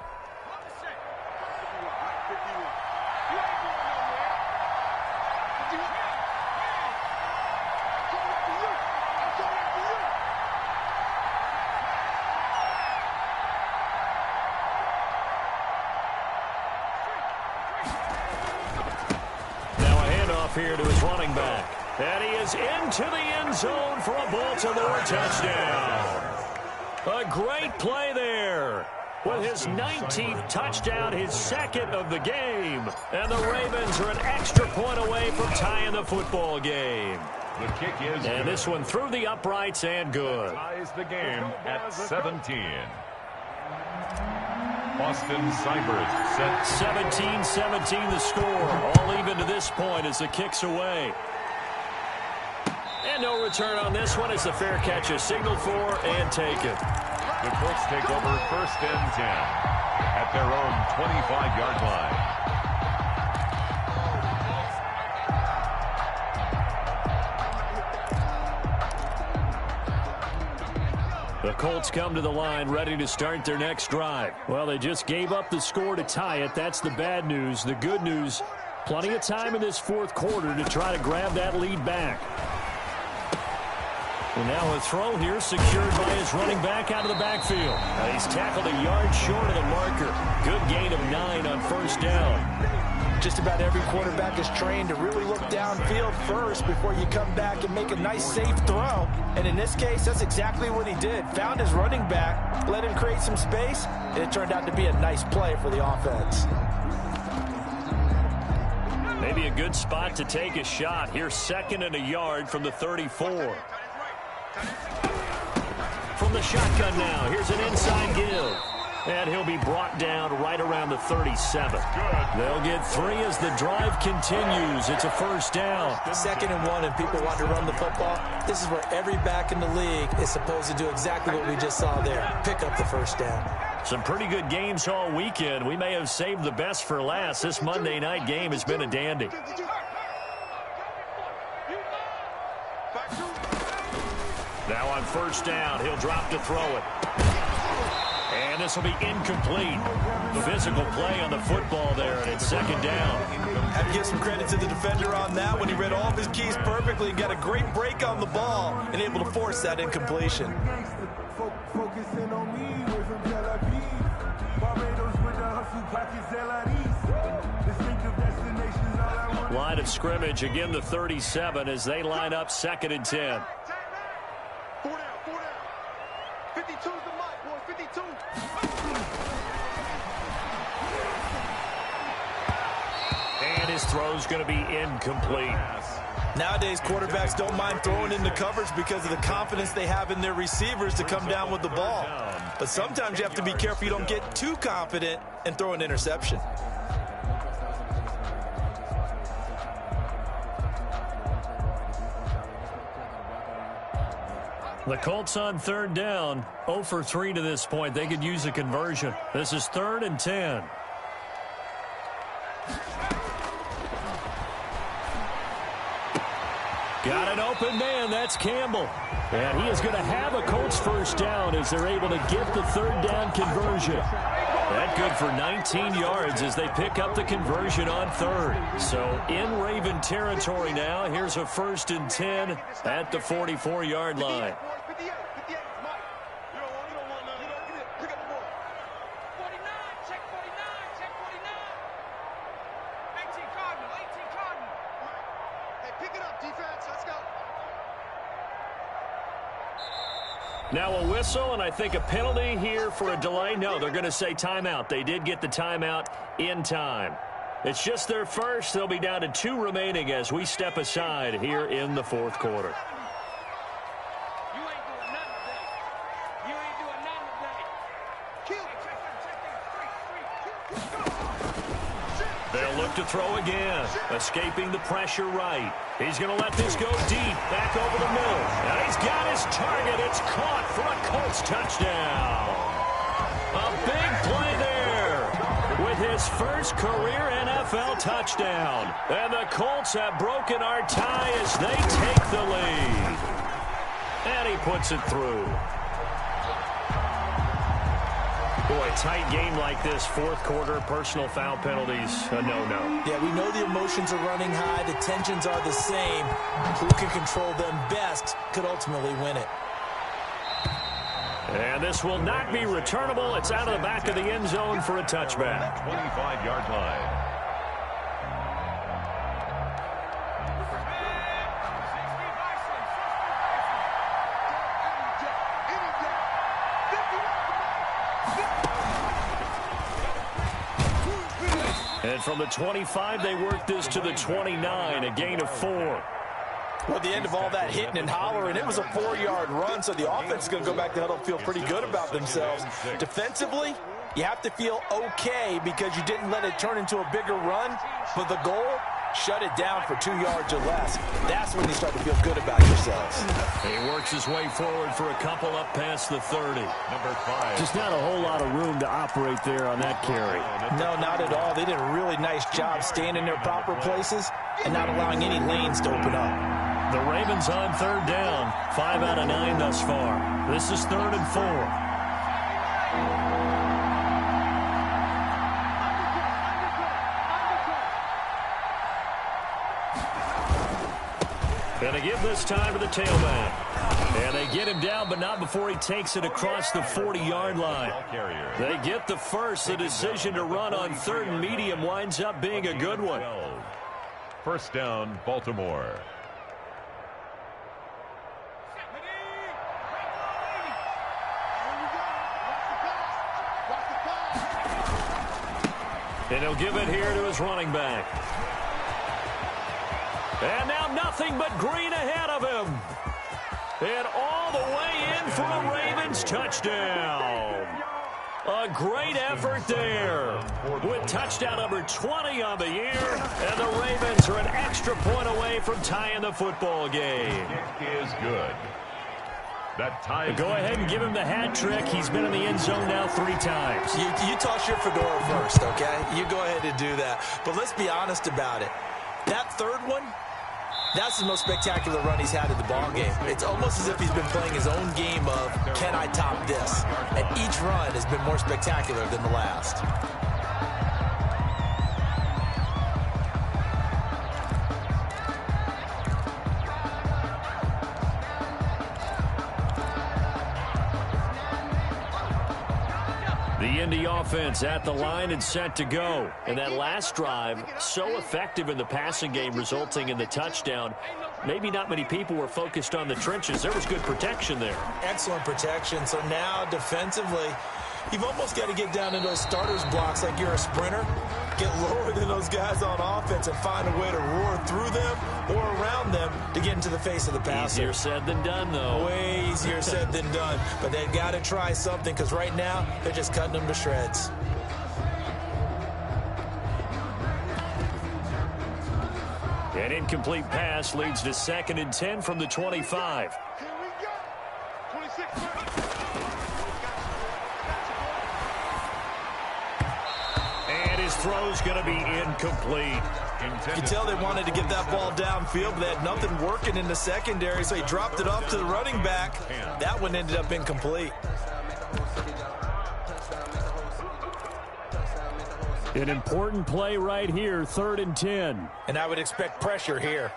[SPEAKER 5] Here to his running back. And he is into the end zone for a Baltimore touchdown. A great play there. With his 19th touchdown, his 2nd of the game. And the Ravens are an extra point away from tying the football game.
[SPEAKER 2] The kick is
[SPEAKER 5] and this one through the uprights and good.
[SPEAKER 2] Ties the game at 17. Austin Seibert set
[SPEAKER 5] 17-17 the score. All even to this point as the kick's away. And no return on this one as the fair catch is signaled for and taken.
[SPEAKER 2] The Colts take over 1st and 10 at their own 25-yard line.
[SPEAKER 5] The Colts come to the line ready to start their next drive. Well, they just gave up the score to tie it. That's the bad news. The good news, plenty of time in this fourth quarter to try to grab that lead back. And now a throw here secured by his running back out of the backfield. He's tackled a yard short of the marker. Good gain of 9 on first down.
[SPEAKER 3] Just about every quarterback is trained to really look downfield first before you come back and make a nice, safe throw. And in this case, that's exactly what he did. Found his running back, let him create some space, and it turned out to be a nice play for the offense.
[SPEAKER 5] Maybe a good spot to take a shot. Here's 2nd and a yard from the 34. From the shotgun now, here's an inside give. And he'll be brought down right around the 37. They'll get 3 as the drive continues. It's a first down.
[SPEAKER 3] 2nd and 1, and people want to run the football. This is where every back in the league is supposed to do exactly what we just saw there. Pick up the first down.
[SPEAKER 5] Some pretty good games all weekend. We may have saved the best for last. This Monday night game has been a dandy. Now on first down, he'll drop to throw it. And this will be incomplete. Physical play on the football there, and it's 2nd down.
[SPEAKER 3] Have to give some credit to the defender on that when he read all of his keys perfectly and got a great break on the ball and able to force that incompletion.
[SPEAKER 5] Line of scrimmage, again the 37 as they line up 2nd and 10.
[SPEAKER 4] 4 down, 4 down. 52's the mark, boy, 52.
[SPEAKER 5] And his throw's going to be incomplete.
[SPEAKER 3] Nowadays, quarterbacks don't mind throwing into coverage because of the confidence they have in their receivers to come down with the ball. But sometimes you have to be careful you don't get too confident and throw an interception.
[SPEAKER 5] The Colts on 3rd down, 0 for 3 to this point. They could use a conversion. This is 3rd and 10. Got an open man. That's Campbell. And he is going to have a Colts first down as they're able to get the 3rd down conversion. That good for 19 yards as they pick up the conversion on 3rd. So in Raven territory now. Here's a 1st and 10 at the 44-yard line.
[SPEAKER 4] 58, 58, Mike. You don't want none. Pick up the ball. 49, check 49, check 49. 18 Cardinal, 18 Cardinal. Hey, pick it up, defense. Let's go.
[SPEAKER 5] Now a whistle, and I think a penalty here for a delay. No, they're going to say timeout. They did get the timeout in time. It's just their first. They'll be down to 2 remaining as we step aside here in the 4th quarter.
[SPEAKER 4] You ain't doing nothing today. You ain't doing nothing today. Kill. Check.
[SPEAKER 5] They'll look to throw again. Escaping the pressure right. He's going to let this go deep. Back over the middle. And he's got his target. It's caught for a Colts touchdown. A big play there with his first career NFL touchdown. And the Colts have broken our tie as they take the lead. And he puts it through. Boy, tight game like this, 4th quarter, personal foul penalties, a no-no.
[SPEAKER 3] Yeah, we know the emotions are running high. The tensions are the same. Who can control them best could ultimately win it.
[SPEAKER 5] And this will not be returnable. It's out of the back of the end zone for a touchback.
[SPEAKER 2] 25-yard line.
[SPEAKER 5] And from the 25, they work this to the 29, a gain of 4.
[SPEAKER 3] Well, at the end of all that hitting and hollering, it was a 4-yard run, so the offense is going to go back to huddle and feel pretty good about themselves. Defensively, you have to feel okay because you didn't let it turn into a bigger run, but the goal, shut it down for 2 yards or less. That's when you start to feel good about yourselves.
[SPEAKER 5] He works his way forward for a couple up past the 30.
[SPEAKER 2] Number 5.
[SPEAKER 5] Just not a whole lot of room to operate there on that carry.
[SPEAKER 3] No, not at all. They did a really nice job staying in their proper places and not allowing any lanes to open up.
[SPEAKER 5] The Ravens on third down. 5 out of 9 thus far. This is 3rd and 4. Going to give this time to the tailback. And they get him down, but not before he takes it across the 40-yard line. They get the first. The decision to run on 3rd and medium winds up being a good one.
[SPEAKER 2] First down, Baltimore.
[SPEAKER 5] And he'll give it here to his running back. And now nothing but green ahead of him. And all the way in for a Ravens touchdown. A great effort there. With touchdown number 20 on the year. And the Ravens are an extra point away from tying the football game.
[SPEAKER 2] It is good. That time.
[SPEAKER 5] Go ahead and give him the hat trick. He's been in the end zone now 3 times.
[SPEAKER 3] You toss your fedora first, okay? You go ahead and do that. But let's be honest about it. That 3rd one, that's the most spectacular run he's had in the ballgame. It's almost as if he's been playing his own game of, can I top this? And each run has been more spectacular than the last.
[SPEAKER 5] The Indy offense at the line and set to go. And that last drive, so effective in the passing game, resulting in the touchdown. Maybe not many people were focused on the trenches. There was good protection there.
[SPEAKER 3] Excellent protection. So now defensively, you've almost got to get down into those starters blocks like you're a sprinter. Get lower than those guys on offense and find a way to roar through them or around them to get into the face of the passer.
[SPEAKER 5] Easier said than done, though.
[SPEAKER 3] Way easier said than done. But they've got to try something because right now they're just cutting them to shreds.
[SPEAKER 5] An incomplete pass leads to 2nd and 10 from the 25.
[SPEAKER 4] Here we go. 26.
[SPEAKER 5] And his throw's going to be incomplete.
[SPEAKER 3] You can tell they wanted to get that ball downfield, but they had nothing working in the secondary, so he dropped it off to the running back. That one ended up incomplete.
[SPEAKER 5] An important play right here, 3rd and 10.
[SPEAKER 3] And I would expect pressure here.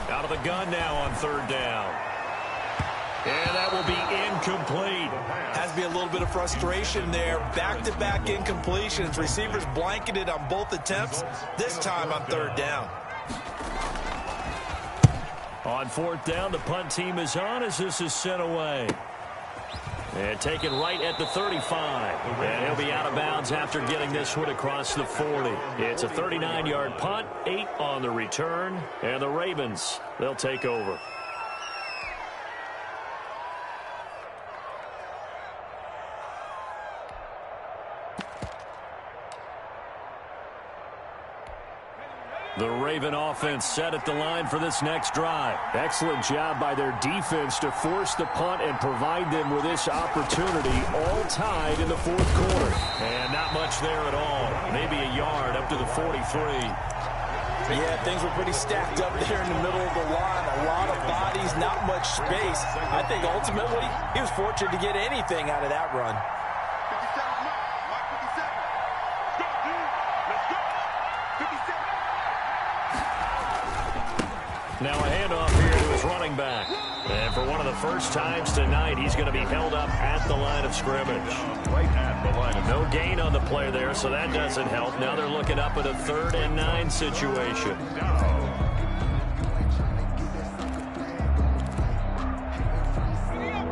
[SPEAKER 5] Out of the gun now on 3rd down. And that will be incomplete.
[SPEAKER 3] Has to be a little bit of frustration there. Back-to-back incompletions. Receivers blanketed on both attempts, this time on 3rd down.
[SPEAKER 5] On 4th down, the punt team is on as this is sent away. And taken right at the 35. And he'll be out of bounds after getting this one across the 40. It's a 39-yard punt, 8 on the return. And the Ravens, they'll take over. The Raven offense set at the line for this next drive. Excellent job by their defense to force the punt and provide them with this opportunity, all tied in the 4th quarter. And not much there at all. Maybe a yard up to the 43.
[SPEAKER 3] Yeah, things were pretty stacked up there in the middle of the line. A lot of bodies, not much space. I think ultimately he was fortunate to get anything out of that run.
[SPEAKER 4] 57, Mike 57. Let's go, dude. Let's go. 57.
[SPEAKER 5] Now a handoff here to his running back. And for one of the first times tonight, he's going to be held up at the line of scrimmage.
[SPEAKER 2] Right at the line of
[SPEAKER 5] No gain on the play there, so that doesn't help. Now they're looking up at a 3rd and 9 situation.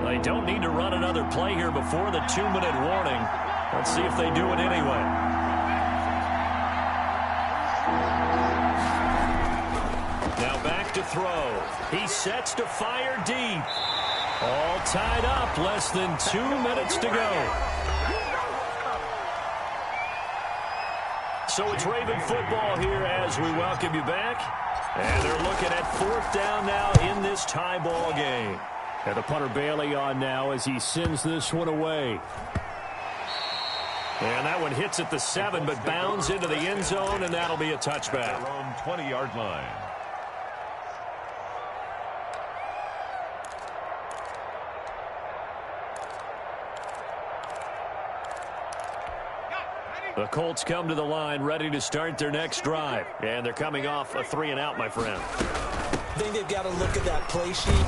[SPEAKER 5] They don't need to run another play here before the 2-minute warning. Let's see if they do it anyway. Now back to throw. He sets to fire deep. All tied up. Less than 2 minutes to go. So it's Raven football here as we welcome you back. And they're looking at 4th down now in this tie ball game. And the punter Bailey on now as he sends this one away. And that one hits at the 7, but bounds into the end zone, and that'll be a touchback.
[SPEAKER 2] Their own 20-yard line.
[SPEAKER 5] The Colts come to the line ready to start their next drive. And they're coming off a 3-and-out, my friend.
[SPEAKER 3] I think they've got to look at that play sheet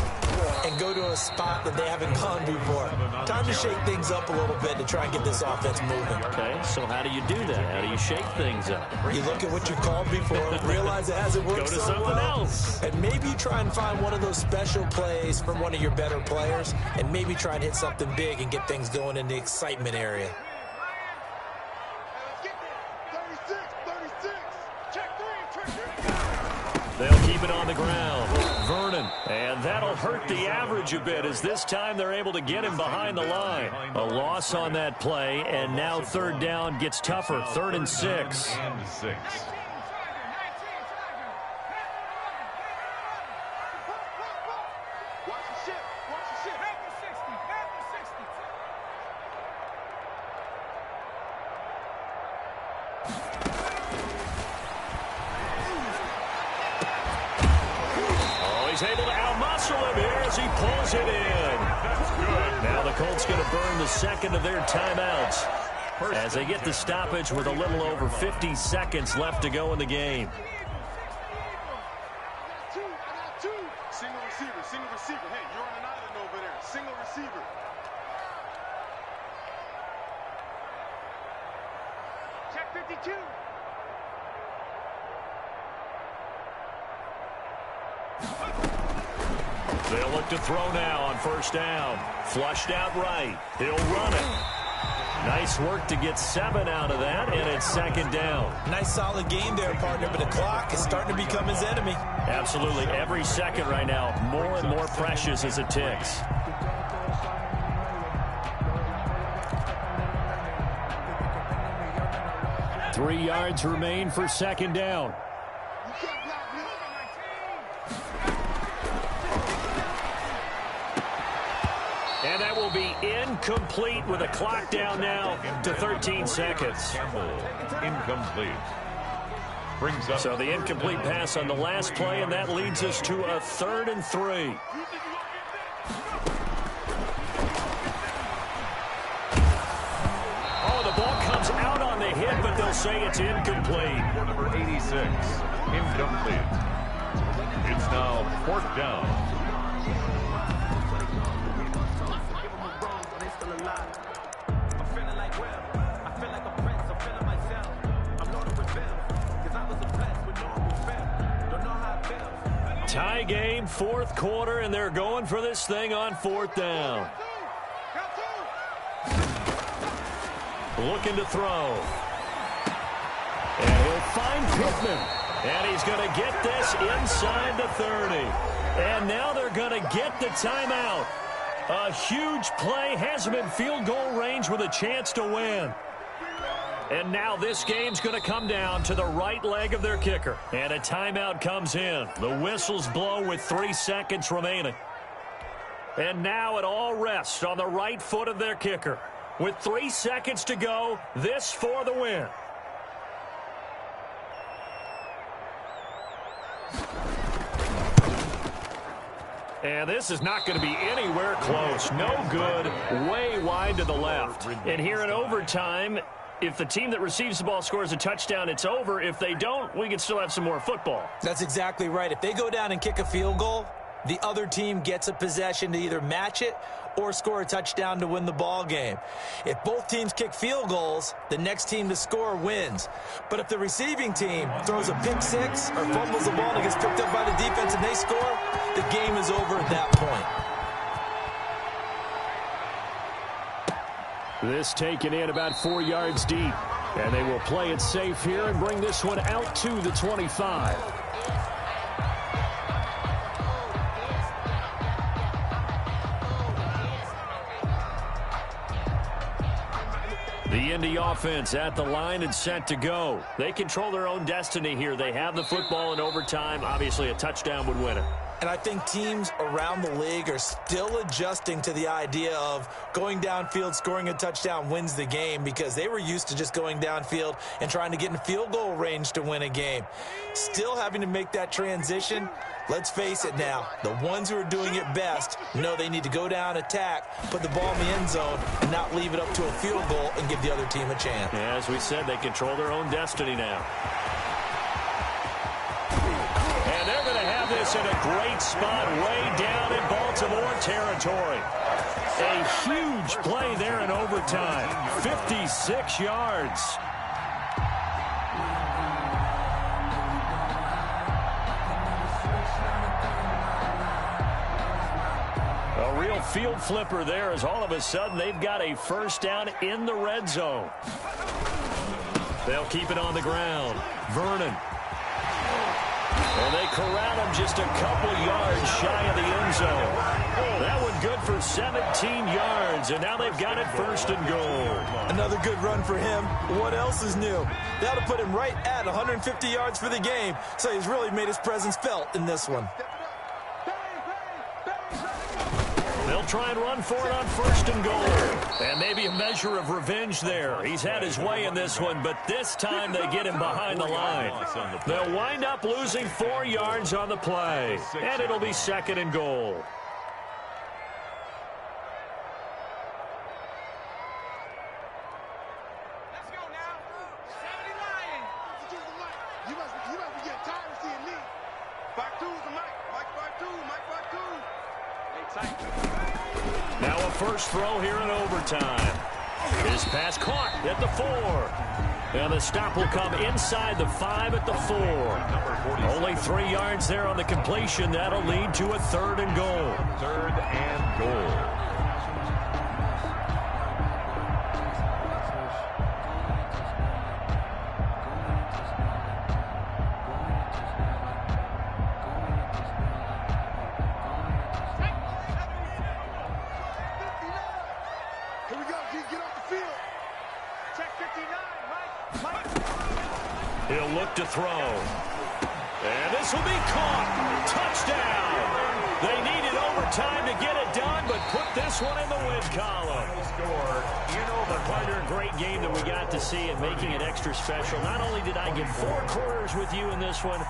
[SPEAKER 3] and go to a spot that they haven't gone before. Time to shake things up a little bit to try and get this offense moving.
[SPEAKER 5] Okay, so how do you do that? How do you shake things up?
[SPEAKER 3] You look at what you've called before, realize it hasn't worked
[SPEAKER 5] Go to
[SPEAKER 3] so
[SPEAKER 5] something
[SPEAKER 3] well,
[SPEAKER 5] else.
[SPEAKER 3] and maybe you try and find one of those special plays from one of your better players, and maybe try and hit something big and get things going in the excitement area.
[SPEAKER 5] They'll keep it on the ground. Vernon. And that'll hurt the average a bit as this time they're able to get him behind the line. A loss on that play, and now third down gets tougher. 3rd and 6.
[SPEAKER 2] And 6.
[SPEAKER 5] He's able to out-muscle him here as he pulls it in. Now the Colts going to burn the second of their timeouts as they get the stoppage with a little over 50 seconds left to go in the game.
[SPEAKER 4] Single receiver. Hey, you're on an island over there. Single receiver. Check 52.
[SPEAKER 5] They'll look to throw now on first down. Flushed out right. He'll run it. Nice work to get 7 out of that, and it's 2nd down.
[SPEAKER 3] Nice solid game there, partner, but the clock is starting to become his enemy.
[SPEAKER 5] Absolutely. Every second right now, more and more precious as it ticks. Three yards remain for 2nd down. And that will be incomplete with a clock down now to 13 seconds.
[SPEAKER 2] Campbell, incomplete. Brings up.
[SPEAKER 5] So the incomplete pass on the last play, and that leads us to a 3rd and 3. Oh, the ball comes out on the hit, but they'll say it's incomplete.
[SPEAKER 2] Number 86, incomplete. It's now 4th down.
[SPEAKER 5] Tie game, 4th quarter, and they're going for this thing on 4th down. Looking to throw. And he'll find Pittman. And he's going to get this inside the 30. And now they're going to get the timeout. A huge play, has him in field goal range with a chance to win. And now this game's going to come down to the right leg of their kicker. And a timeout comes in. The whistles blow with 3 seconds remaining. And now it all rests on the right foot of their kicker. With 3 seconds to go, this for the win. And this is not going to be anywhere close. No good, way wide to the left. And here in overtime, if the team that receives the ball scores a touchdown, it's over. If they don't, we can still have some more football.
[SPEAKER 3] That's exactly right. If they go down and kick a field goal, the other team gets a possession to either match it or score a touchdown to win the ball game. If both teams kick field goals, the next team to score wins. But if the receiving team throws a pick six or fumbles the ball and it gets picked up by the defense and they score, the game is over at that point.
[SPEAKER 5] This taken in about 4 yards deep. And they will play it safe here and bring this one out to the 25. The Indy offense at the line and set to go. They control their own destiny here. They have the football in overtime. Obviously, a touchdown would win it.
[SPEAKER 3] And I think teams around the league are still adjusting to the idea of going downfield, scoring a touchdown wins the game, because they were used to just going downfield and trying to get in field goal range to win a game. Still having to make that transition. Let's face it now, the ones who are doing it best know they need to go down, attack, put the ball in the end zone, and not leave it up to a field goal and give the other team a chance.
[SPEAKER 5] Yeah, as we said, they control their own destiny now. And they're going to have this in a great spot way down in Baltimore territory. A huge play there in overtime. 56 yards. A real field flipper there, as all of a sudden they've got a first down in the red zone. They'll keep it on the ground. Vernon. And they corral him just a couple yards shy of the end zone. That one good for 17 yards, and now they've got it first and goal.
[SPEAKER 3] Another good run for him. What else is new? That'll put him right at 150 yards for the game, so he's really made his presence felt in this one.
[SPEAKER 5] They'll try and run for it on first and goal. And maybe a measure of revenge there. He's had his way in this one, but this time they get him behind the line. They'll wind up losing 4 yards on the play. And it'll be second and goal.
[SPEAKER 4] Let's go now. 70 Lions.
[SPEAKER 6] You must be getting tired of seeing me. Back two's the Mike back two.
[SPEAKER 4] They tight.
[SPEAKER 5] Now a first throw here in overtime. His pass caught at the 4. And the stop will come inside the 5 at the 4. Only 3 yards there on the completion. That'll lead to a third and goal.
[SPEAKER 2] Third and goal.
[SPEAKER 6] Here we go, G. Get off the field.
[SPEAKER 4] Check 59, Mike.
[SPEAKER 5] He'll look to throw. And this will be caught. Touchdown. They needed overtime to get it done, but put this one in the win column.
[SPEAKER 2] Score in overtime.
[SPEAKER 5] A great game that we got to see, and making it extra special. Not only did I get 4 quarters with you in this one,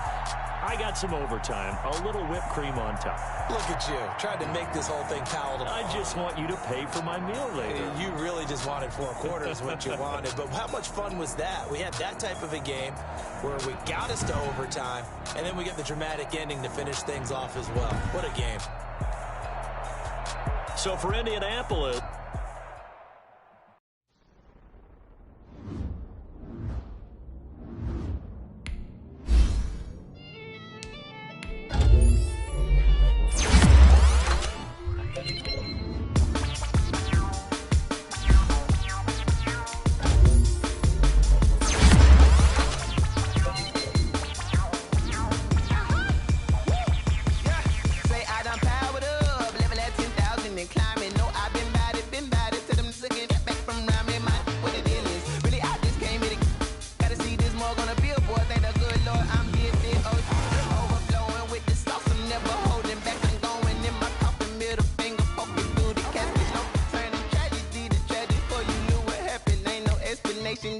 [SPEAKER 5] I got some overtime, a little whipped cream on top.
[SPEAKER 3] Look at you, trying to make this whole thing palatable.
[SPEAKER 5] I just want you to pay for my meal later.
[SPEAKER 3] You really just wanted 4 quarters, what you wanted. But how much fun was that? We had that type of a game where we got us to overtime, and then we get the dramatic ending to finish things off as well. What a game.
[SPEAKER 5] So for Indianapolis,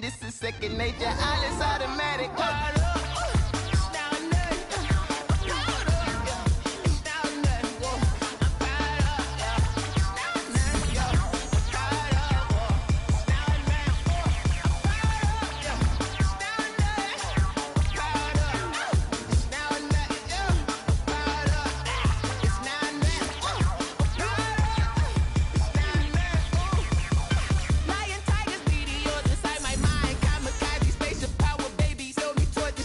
[SPEAKER 7] this is second nature. All is automatic. Lion, tigers, meteors inside my mind. Kamikaze, spaceship power, baby. Sold me toward the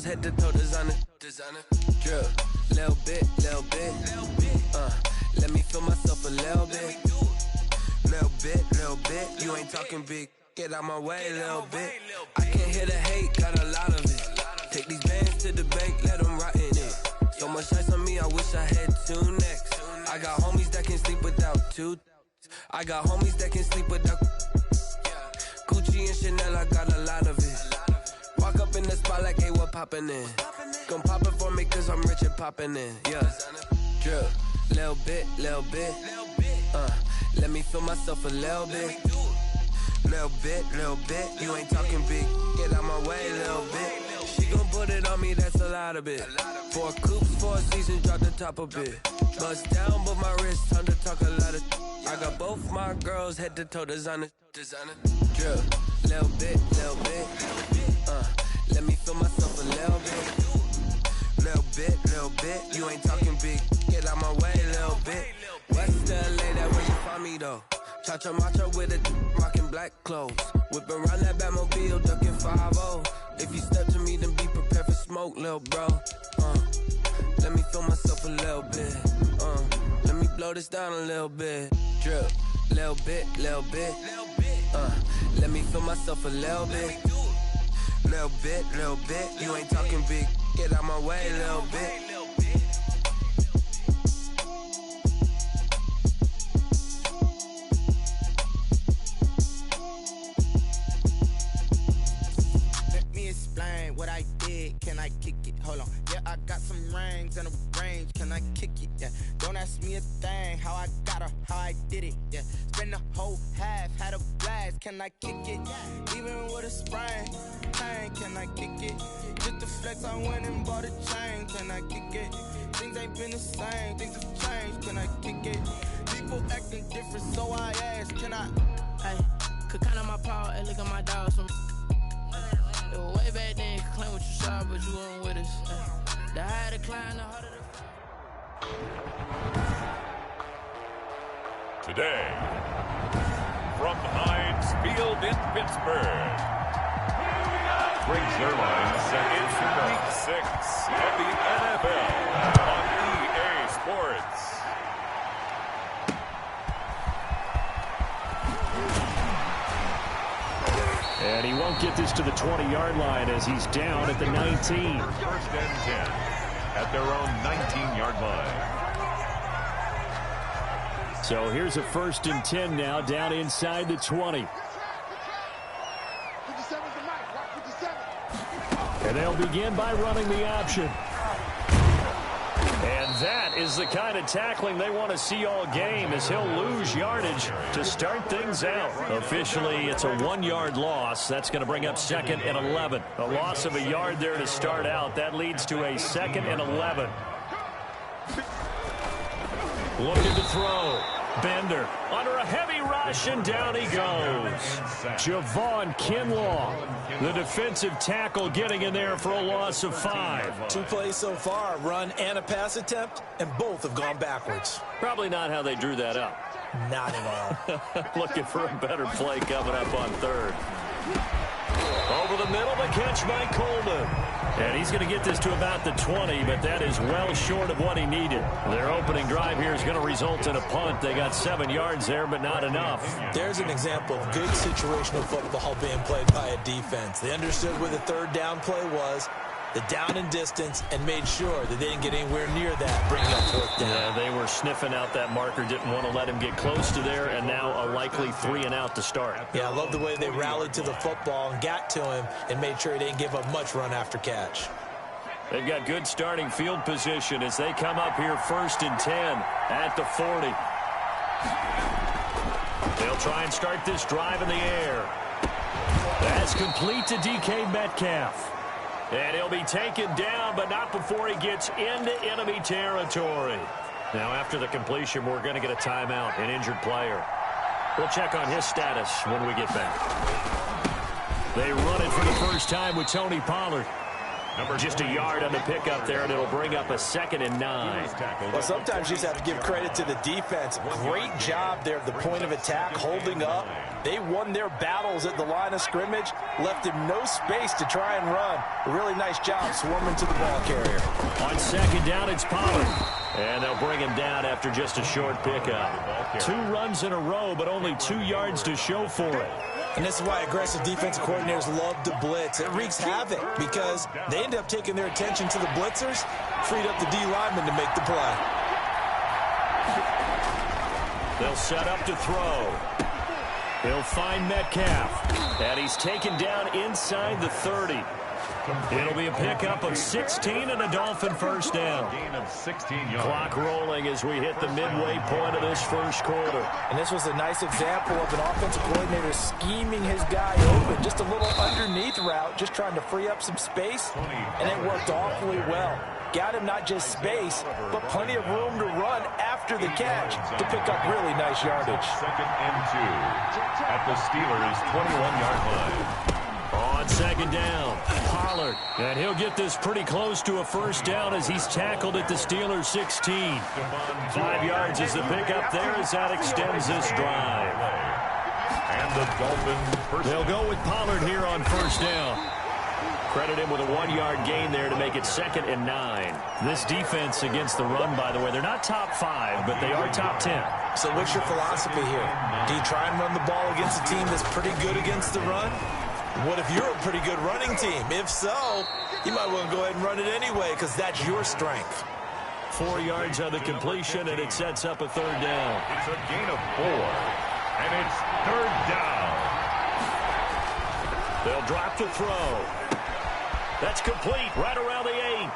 [SPEAKER 8] girls head to toe designer. Drip, little bit. Let me feel myself a little bit. Little bit. You ain't talking big. Get out my way a little bit. I can't hear the hate, got a lot of it. Take these bands to the bank, let them rot in it. So much ice on me, I wish I had 2 necks. I got homies that can sleep without 2. I got homies that can sleep without Gucci and Chanel, I got a lot of it. Walk up in the spot like, hey, what poppin' in? Gon' pop it for me cause I'm rich and poppin' in. Yeah, drip, little bit. Let me feel myself a little bit. Little bit. You ain't talking big. Get out my way a little bit. She gon' put it on me, that's a lot of it. 4 coops, 4 seasons, drop the top a bit. Bust down, but my wrist, time to talk a lot of. I got both my girls head to toe designer. Drip, little bit. Let me feel myself a little bit. Little bit. You ain't talking big. Get out my way a little bit. West LA, that where you find me though. Cha-cha matcha with a rockin' black clothes. Whip around that Batmobile, ducking 5-0. If you step to me, then be prepared for smoke, lil' bro. Let me feel myself a little bit. Let me blow this down a little bit. Drip, little bit. Let me feel myself a little bit. Little bit. You ain't talking big. Get out my way a little bit.
[SPEAKER 9] What I did, can I kick it? Hold on, yeah, I got some rings and a range, can I kick it? Yeah, don't ask me a thing, how I got her, how I did it. Yeah, spend the whole half, had a blast, can I kick it? Even with a sprain, pain, can I kick it? Just to flex, I went and bought a chain, can I kick it? Things ain't been the same, things have changed, can I kick it? People acting different, so I asked, can I?
[SPEAKER 10] Hey, could count on my power, and look at my dogs from. Way back then, you could claim what you saw, but you weren't with us. The higher the climb, the harder the...
[SPEAKER 2] Today, from Heinz Field in Pittsburgh, Briggs Airlines into Week 6 of the NFL on EA Sports.
[SPEAKER 5] And he won't get this to the 20-yard line as he's down at the 19.
[SPEAKER 2] 1st and 10 at their own 19-yard line.
[SPEAKER 5] So here's a 1st and 10 now, down inside the 20. And they'll begin by running the option. And that is the kind of tackling they want to see all game, as he'll lose yardage to start things out. Officially, it's a 1-yard loss. That's going to bring up 2nd and 11. A loss of a yard there to start out. That leads to a 2nd and 11. Looking to throw. Bender under a heavy rush, and down he goes. Javon Kinlaw, the defensive tackle, getting in there for a loss of 5.
[SPEAKER 3] 2 plays so far, a run and a pass attempt, and both have gone backwards.
[SPEAKER 5] Probably not how they drew that up.
[SPEAKER 3] Not at all.
[SPEAKER 5] Looking for a better play coming up on 3rd. Over the middle, the catch by Coleman. And he's going to get this to about the 20, but that is well short of what he needed. Their opening drive here is going to result in a punt. They got 7 yards there, but not enough.
[SPEAKER 3] There's an example of good situational football being played by a defense. They understood where the 3rd down play was, the down and distance, and made sure that they didn't get anywhere near that, bringing up 4th down.
[SPEAKER 5] Yeah, they were sniffing out that marker, didn't want to let him get close to there, and now a likely 3 and out to start.
[SPEAKER 3] Yeah, I love the way they rallied to the football and got to him and made sure he didn't give up much run after catch.
[SPEAKER 5] They've got good starting field position as they come up here 1st and 10 at the 40. They'll try and start this drive in the air. That's complete to DK Metcalf. And he'll be taken down, but not before he gets into enemy territory. Now, after the completion, we're going to get a timeout, an injured player. We'll check on his status when we get back. They run it for the first time with Tony Pollard. Just a yard on the pickup there, and it'll bring up a 2nd and 9.
[SPEAKER 3] Well, sometimes you just have to give credit to the defense. Great job there at the point of attack, holding up. They won their battles at the line of scrimmage, left him no space to try and run. A really nice job swarming to the ball carrier.
[SPEAKER 5] On 2nd down, it's Pollard. And they'll bring him down after just a short pickup. 2 runs in a row, but only 2 yards to show for it.
[SPEAKER 3] And this is why aggressive defensive coordinators love to blitz. It wreaks havoc because they end up taking their attention to the blitzers, freed up the D lineman to make the play.
[SPEAKER 5] They'll set up to throw. He'll find Metcalf. And he's taken down inside the 30. It'll be a pickup of 16 and a Dolphin first down.
[SPEAKER 2] Gain of 16 yards.
[SPEAKER 5] Clock rolling as we hit the midway point of this first quarter.
[SPEAKER 3] And this was a nice example of an offensive coordinator scheming his guy open. Just a little underneath route, just trying to free up some space. And it worked awfully well. Got him not just space, but plenty of room to run after the catch to pick up really nice yardage.
[SPEAKER 2] 2nd and 2 at the Steelers' 21-yard line.
[SPEAKER 5] On 2nd down, Pollard. And he'll get this pretty close to a first down as he's tackled at the Steelers' 16. 5 yards is the pickup there as that extends this drive.
[SPEAKER 2] And the Dolphins.
[SPEAKER 5] They'll go with Pollard here on first down. Credit him with a 1-yard gain there to make it 2nd and 9. This defense against the run, by the way, they're not top 5, but they are top 10.
[SPEAKER 3] So what's your philosophy here? Do you try and run the ball against a team that's pretty good against the run? What if you're a pretty good running team? If so, you might want to go ahead and run it anyway because that's your strength.
[SPEAKER 5] 4 yards on the completion, and it sets up a 3rd down.
[SPEAKER 2] It's a gain of 4, and it's 3rd down.
[SPEAKER 5] They'll drop to throw. That's complete right around the 8.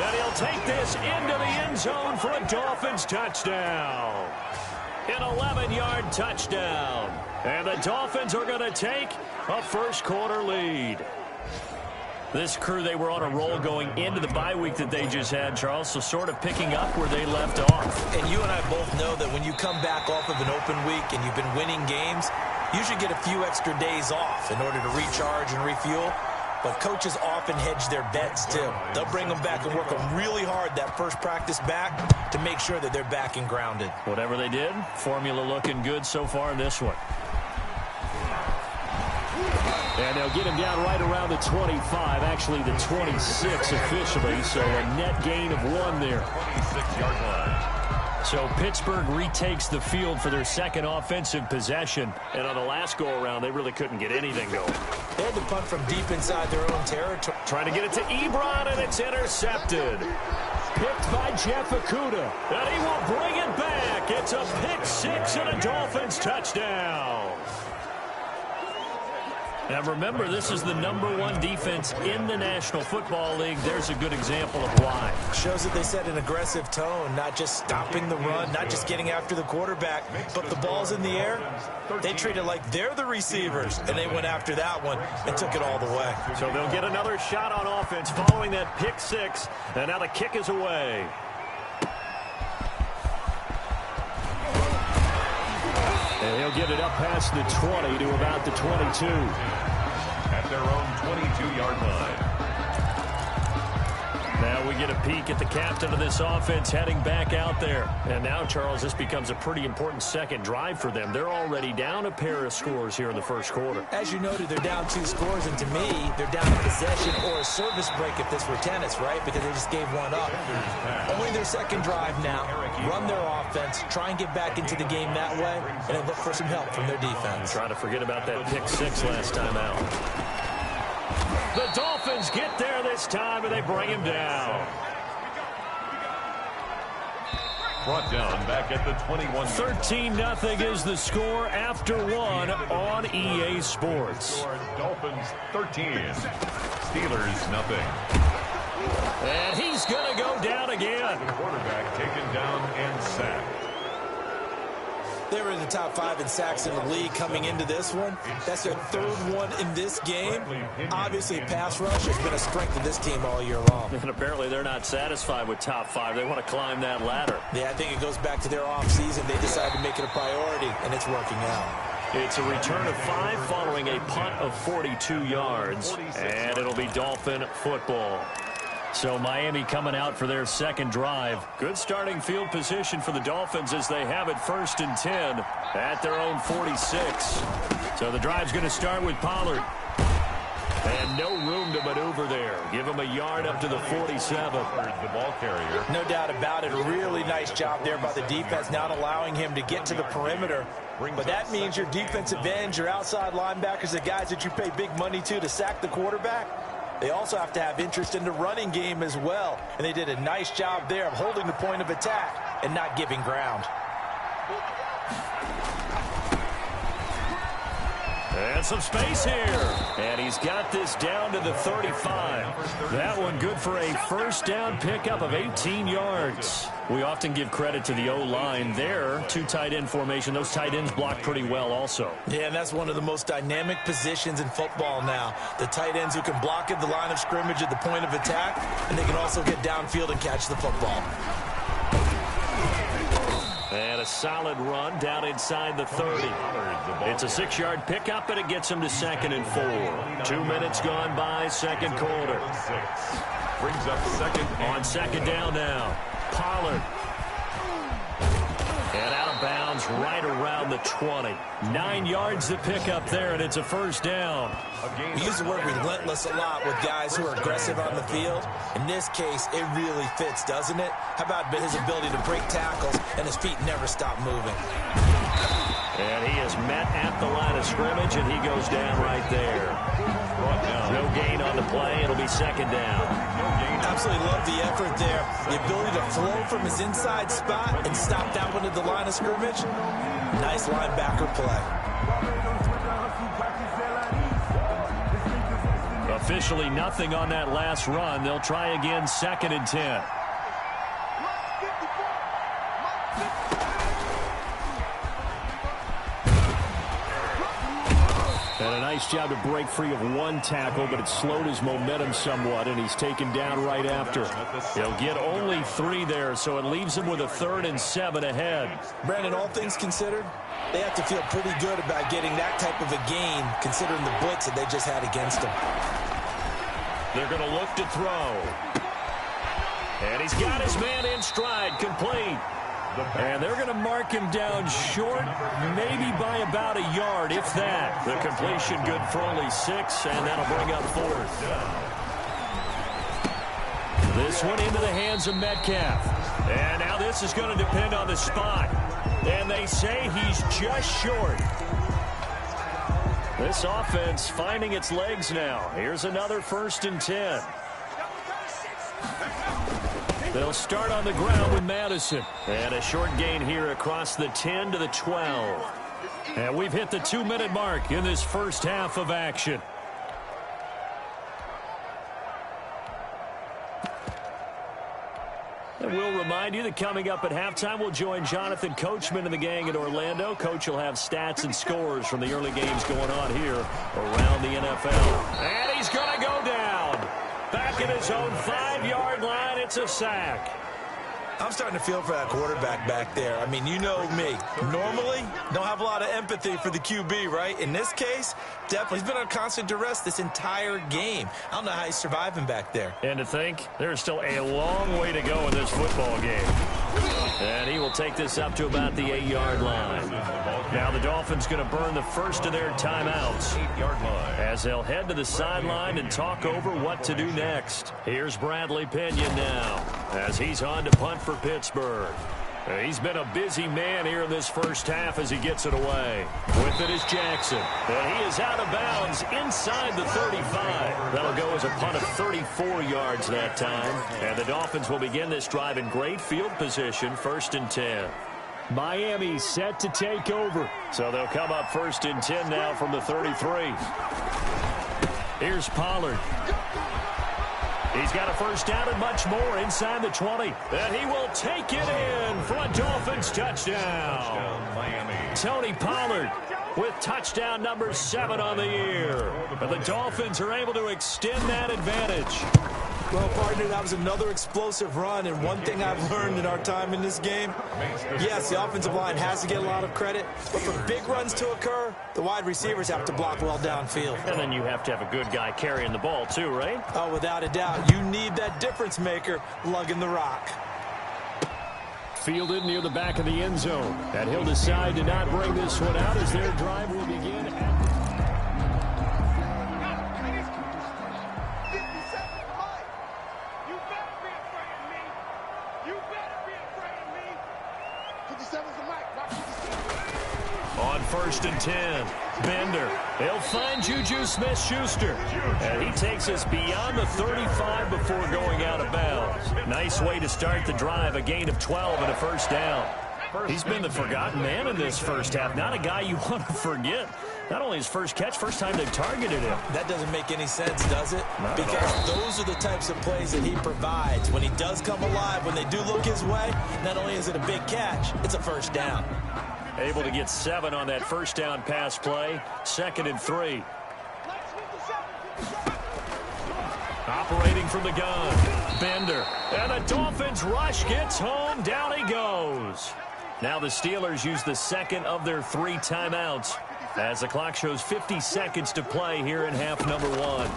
[SPEAKER 5] And he'll take this into the end zone for a Dolphins touchdown. An 11-yard touchdown. And the Dolphins are going to take a first-quarter lead. This crew, they were on a roll going into the bye week that they just had, Charles, so sort of picking up where they left off.
[SPEAKER 3] And you and I both know that when you come back off of an open week and you've been winning games, you should get a few extra days off in order to recharge and refuel. But coaches often hedge their bets, too. They'll bring them back and work them really hard that first practice back to make sure that they're back and grounded.
[SPEAKER 5] Whatever they did, formula looking good so far in this one. And they'll get him down right around the 25, actually the 26 officially, so a net gain of 1 there.
[SPEAKER 2] 26-yard line.
[SPEAKER 5] So Pittsburgh retakes the field for their 2nd offensive possession. And on the last go-around, they really couldn't get anything going.
[SPEAKER 3] They had to punt from deep inside their own territory.
[SPEAKER 5] Trying to get it to Ebron, and it's intercepted. Picked by Jeff Okudah. And he will bring it back. It's a pick 6 and a Dolphins touchdown. Now remember, this is the #1 defense in the National Football League. There's a good example of why.
[SPEAKER 3] Shows that they set an aggressive tone, not just stopping the run, not just getting after the quarterback, but the ball's in the air. They treat it like they're the receivers, and they went after that one and took it all the way.
[SPEAKER 5] So they'll get another shot on offense following that pick 6, and now the kick is away. And he'll get it up past the 20 to about the 22.
[SPEAKER 2] At their own 22-yard line.
[SPEAKER 5] Now we get a peek at the captain of this offense heading back out there. And now, Charles, this becomes a pretty important second drive for them. They're already down a pair of scores here in the first quarter.
[SPEAKER 3] As you noted, they're down 2 scores, and to me, they're down a possession or a service break if this were tennis, right? Because they just gave one up. Only their second drive now. Run their offense, try and get back into the game that way, and then look for some help from their defense.
[SPEAKER 5] Try to forget about that pick 6 last time out. The Dolphins get there this time, and they bring him down.
[SPEAKER 2] Brought down back at the 21.
[SPEAKER 5] 13-0 is the score after 1 on EA Sports.
[SPEAKER 2] Dolphins 13. Steelers 0.
[SPEAKER 5] And he's going to go down again.
[SPEAKER 2] The quarterback taken down and sacked.
[SPEAKER 3] They were in the top 5 in sacks in the league coming into this one. That's their 3rd one in this game. Obviously, pass rush has been a strength of this team all year long.
[SPEAKER 5] And apparently they're not satisfied with top 5. They want to climb that ladder.
[SPEAKER 3] Yeah, I think it goes back to their offseason. They decided to make it a priority, and it's working out.
[SPEAKER 5] It's a return of 5 following a punt of 42 yards. And it'll be Dolphin football. So Miami coming out for their second drive. Good starting field position for the Dolphins as they have it 1st and 10 at their own 46. So the drive's going to start with Pollard. And no room to maneuver there. Give him a yard up to the 47.
[SPEAKER 2] The ball carrier.
[SPEAKER 3] No doubt about it. A really nice job there by the defense, not allowing him to get to the perimeter. But that means your defensive ends, your outside linebackers, the guys that you pay big money to sack the quarterback, they also have to have interest in the running game as well. And they did a nice job there of holding the point of attack and not giving ground.
[SPEAKER 5] And some space here. And he's got this down to the 35. That one good for a first down pickup of 18 yards. We often give credit to the O-line there. 2 tight end formation. Those tight ends block pretty well also.
[SPEAKER 3] Yeah, and that's one of the most dynamic positions in football now. The tight ends who can block at the line of scrimmage at the point of attack, and they can also get downfield and catch the football.
[SPEAKER 5] And a solid run down inside the 30. It's a 6-yard pickup, and it gets him to 2nd and 4. 2 minutes gone by, second quarter.
[SPEAKER 2] Brings up second.
[SPEAKER 5] On second down now. Pollard. And out of bounds right around the 20. 9 yards to pick up there, and it's a first down.
[SPEAKER 3] We use the word relentless a lot with guys who are aggressive on the field. In this case, it really fits, doesn't it? How about his ability to break tackles and his feet never stop moving?
[SPEAKER 5] And he is met at the line of scrimmage, and he goes down right there. No gain on the play. It'll be second down.
[SPEAKER 3] Absolutely love the effort there. The ability to flow from his inside spot and stop that one at the line of scrimmage. Nice linebacker play.
[SPEAKER 5] Officially nothing on that last run. They'll try again, 2nd and 10. And a nice job to break free of one tackle, but it slowed his momentum somewhat, and he's taken down right after. He'll get only 3 there, so it leaves him with a 3rd and 7 ahead.
[SPEAKER 3] Brandon, all things considered, they have to feel pretty good about getting that type of a gain, considering the blitz that they just had against them.
[SPEAKER 5] They're going to look to throw. And he's got his man in stride, complete. And they're going to mark him down short, maybe by about a yard, if that. The completion good for only 6, and that'll bring up 4th. This one into the hands of Metcalf. And now this is going to depend on the spot. And they say he's just short. This offense finding its legs now. Here's another 1st and 10. They'll start on the ground with Madison. And a short gain here across the 10 to the 12. And we've hit the 2-minute mark in this first half of action. And we'll remind you that coming up at halftime, we'll join Jonathan Coachman and the gang in Orlando. Coach will have stats and scores from the early games going on here around the NFL. And he's going to go down. Back at his own 5-yard line, it's a sack.
[SPEAKER 3] I'm starting to feel for that quarterback back there. I mean, you know me. Normally, don't have a lot of empathy for the QB, right? In this case, definitely. He's been on constant duress this entire game. I don't know how he's surviving back there.
[SPEAKER 5] And to think, there's still a long way to go in this football game. And he will take this up to about the 8-yard line. Now the Dolphins going to burn the first of their timeouts
[SPEAKER 2] 8-yard line.
[SPEAKER 5] as they'll head to the sideline and talk over what to do next. Here's Bradley Pinion now as he's on to punt for Pittsburgh. He's been a busy man here in this first half as he gets it away. With it is Jackson. And he is out of bounds inside the 35. That'll go as a punt of 34 yards that time. And the Dolphins will begin this drive in great field position, 1st and 10. Miami set to take over. So they'll come up 1st and 10 now from the 33. Here's Pollard. He's got a first down and much more inside the 20. And he will take it in for a Dolphins touchdown.
[SPEAKER 2] Miami.
[SPEAKER 5] Tony Pollard with touchdown number 7 on the year. But the Dolphins are able to extend that advantage.
[SPEAKER 3] Well, partner, that was another explosive run, and one thing I've learned in our time in this game, yes, the offensive line has to get a lot of credit, but for big runs to occur, the wide receivers have to block well downfield.
[SPEAKER 5] And then you have to have a good guy carrying the ball too, right?
[SPEAKER 3] Oh, without a doubt. You need that difference maker lugging the rock.
[SPEAKER 5] Fielded near the back of the end zone. And he'll decide to not bring this one out as their drive will begin. On 1st and 10, Bender. He'll find Juju Smith-Schuster. And he takes us beyond the 35 before going out of bounds. Nice way to start the drive, a gain of 12 and a first down. He's been the forgotten man in this first half. Not a guy you want to forget. Not only his first catch, first time they've targeted him.
[SPEAKER 3] That doesn't make any sense, does it?
[SPEAKER 5] Not
[SPEAKER 3] because those are the types of plays that he provides. When he does come alive, when they do look his way, not only is it a big catch, it's a first down.
[SPEAKER 5] Able to get 7 on that first down pass play. 2nd and 3. Operating from the gun. Bender. And the Dolphins rush gets home. Down he goes. Now the Steelers use the second of their 3 timeouts as the clock shows 50 seconds to play here in half number 1.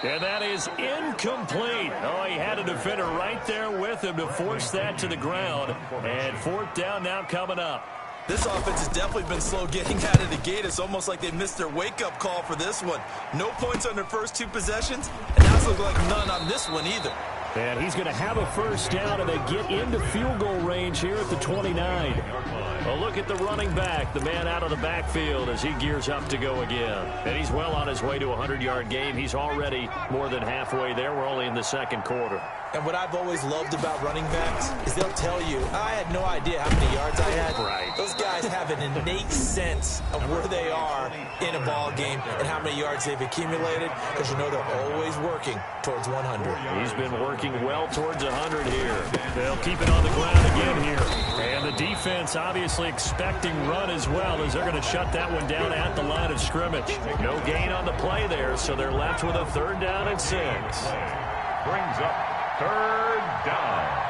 [SPEAKER 5] And that is incomplete. Oh, he had a defender right there with him to force that to the ground. And 4th down now coming up.
[SPEAKER 3] This offense has definitely been slow getting out of the gate. It's almost like they missed their wake-up call for this one. No points on their first 2 possessions, and now it's looking like none on this one either.
[SPEAKER 5] And he's going to have a first down, and they get into field goal range here at the 29. A look at the running back, the man out of the backfield as he gears up to go again. And he's well on his way to a 100-yard game. He's already more than halfway there. We're only in the 2nd quarter.
[SPEAKER 3] And what I've always loved about running backs is they'll tell you, I had no idea how many yards I had.
[SPEAKER 5] Right.
[SPEAKER 3] Those guys have an innate sense of where they are in a ball game and how many yards they've accumulated, because you know they're always working towards 100.
[SPEAKER 5] He's been working well towards 100 here. They'll keep it on the ground again here. And the defense obviously expecting run as well, as they're going to shut that one down at the line of scrimmage. No gain on the play there, so they're left with a 3rd down and 6.
[SPEAKER 2] Brings up 3rd down.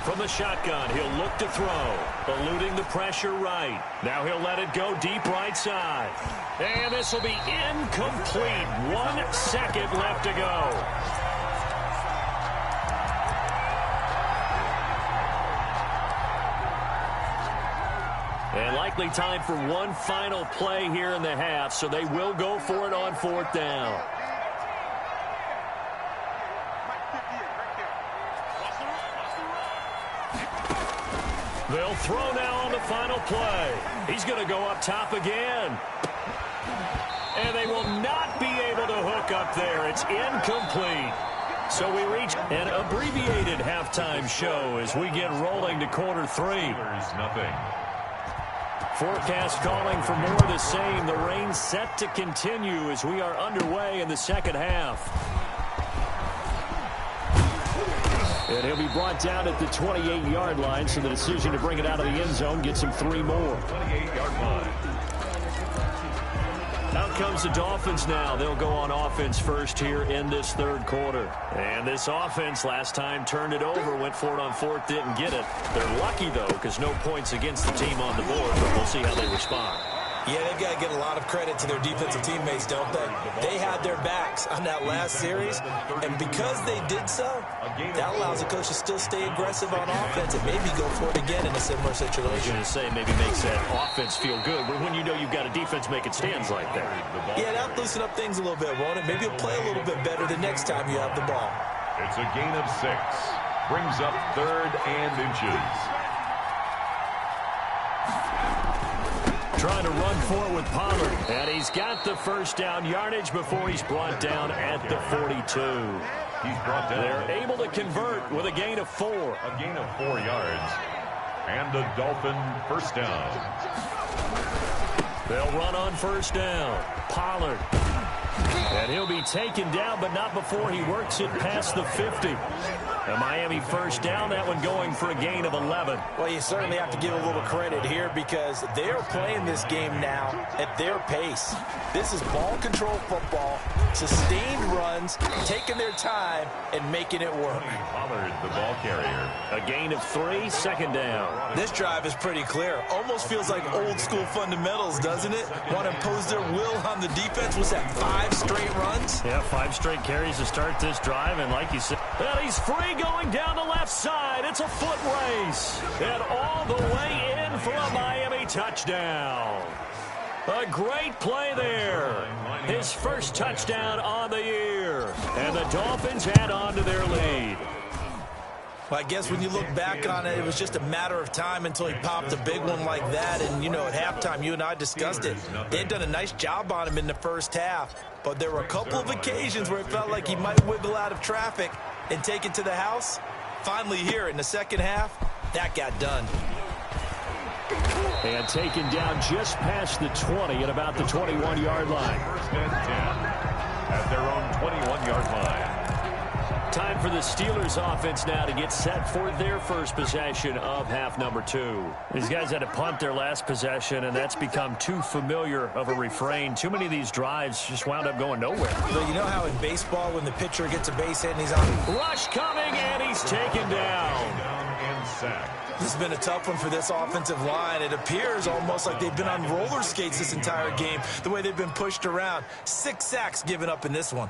[SPEAKER 5] From the shotgun, he'll look to throw. Eluding the pressure right. Now he'll let it go deep right side. And this will be incomplete. 1 second left to go. And likely time for one final play here in the half, so they will go for it on 4th down. They'll throw now on the final play. He's going to go up top again. And they will not be able to hook up there. It's incomplete. So we reach an abbreviated halftime show as we get rolling to quarter 3.
[SPEAKER 2] There's nothing.
[SPEAKER 5] Forecast calling for more of the same. The rain set to continue as we are underway in the 2nd half. And he'll be brought down at the 28-yard line, so the decision to bring it out of the end zone gets him 3 more.
[SPEAKER 2] 28-yard line.
[SPEAKER 5] Out comes the Dolphins now. They'll go on offense first here in this 3rd quarter. And this offense last time turned it over, went for it on 4th, didn't get it. They're lucky, though, because no points against the team on the board, but we'll see how they respond.
[SPEAKER 3] Yeah, they've got to get a lot of credit to their defensive teammates, don't they? They had their backs on that last series, and because they did so, that allows the coach to still stay aggressive on offense and maybe go for it again in a similar situation.
[SPEAKER 5] I was going to say maybe makes that offense feel good, but when you know you've got a defense making stands like that.
[SPEAKER 3] Yeah, that'll loosen up things a little bit, won't it? Maybe you'll play a little bit better the next time you have the ball.
[SPEAKER 2] It's a gain of 6. Brings up 3rd and inches.
[SPEAKER 5] Trying to run for it with Pollard. And he's got the first down yardage before he's brought down at the 42.
[SPEAKER 2] He's brought down.
[SPEAKER 5] They're able to convert with a gain of 4.
[SPEAKER 2] A gain of 4 yards. And a Dolphin first down.
[SPEAKER 5] They'll run on first down. Pollard. And he'll be taken down, but not before he works it past the 50. A Miami first down, that one going for a gain of 11.
[SPEAKER 3] Well, you certainly have to give a little credit here because they are playing this game now at their pace. This is ball control football, sustained runs, taking their time, and making it work.
[SPEAKER 2] Pollard, the ball carrier.
[SPEAKER 5] A gain of 3, second down.
[SPEAKER 3] This drive is pretty clear. Almost feels like old school fundamentals, doesn't it? Want to impose their will on the defense. Was that 5 straight runs?
[SPEAKER 5] Yeah, 5 straight carries to start this drive, and like you said, and he's free going down the left side. It's a foot race. And all the way in for a Miami touchdown. A great play there. His first touchdown on the year. And the Dolphins add on to their lead.
[SPEAKER 3] Well, I guess when you look back on it, it was just a matter of time until he popped a big one like that. And, you know, at halftime, you and I discussed it. They had done a nice job on him in the first half. But there were a couple of occasions where it felt like he might wiggle out of traffic and take it to the house. Finally here in the second half, that got done.
[SPEAKER 5] And taken down just past the 20 at about the 21-yard line.
[SPEAKER 2] First and 10 at their own 21-yard line.
[SPEAKER 5] Time for the Steelers offense now to get set for their first possession of half number 2. These guys had to punt their last possession, and that's become too familiar of a refrain. Too many of these drives just wound up going nowhere.
[SPEAKER 3] But you know how in baseball when the pitcher gets a base hit and he's on?
[SPEAKER 5] Rush coming, and he's taken down.
[SPEAKER 2] And sacked.
[SPEAKER 3] This has been a tough one for this offensive line. It appears almost like they've been on roller skates this entire game, the way they've been pushed around. 6 sacks given up in this one.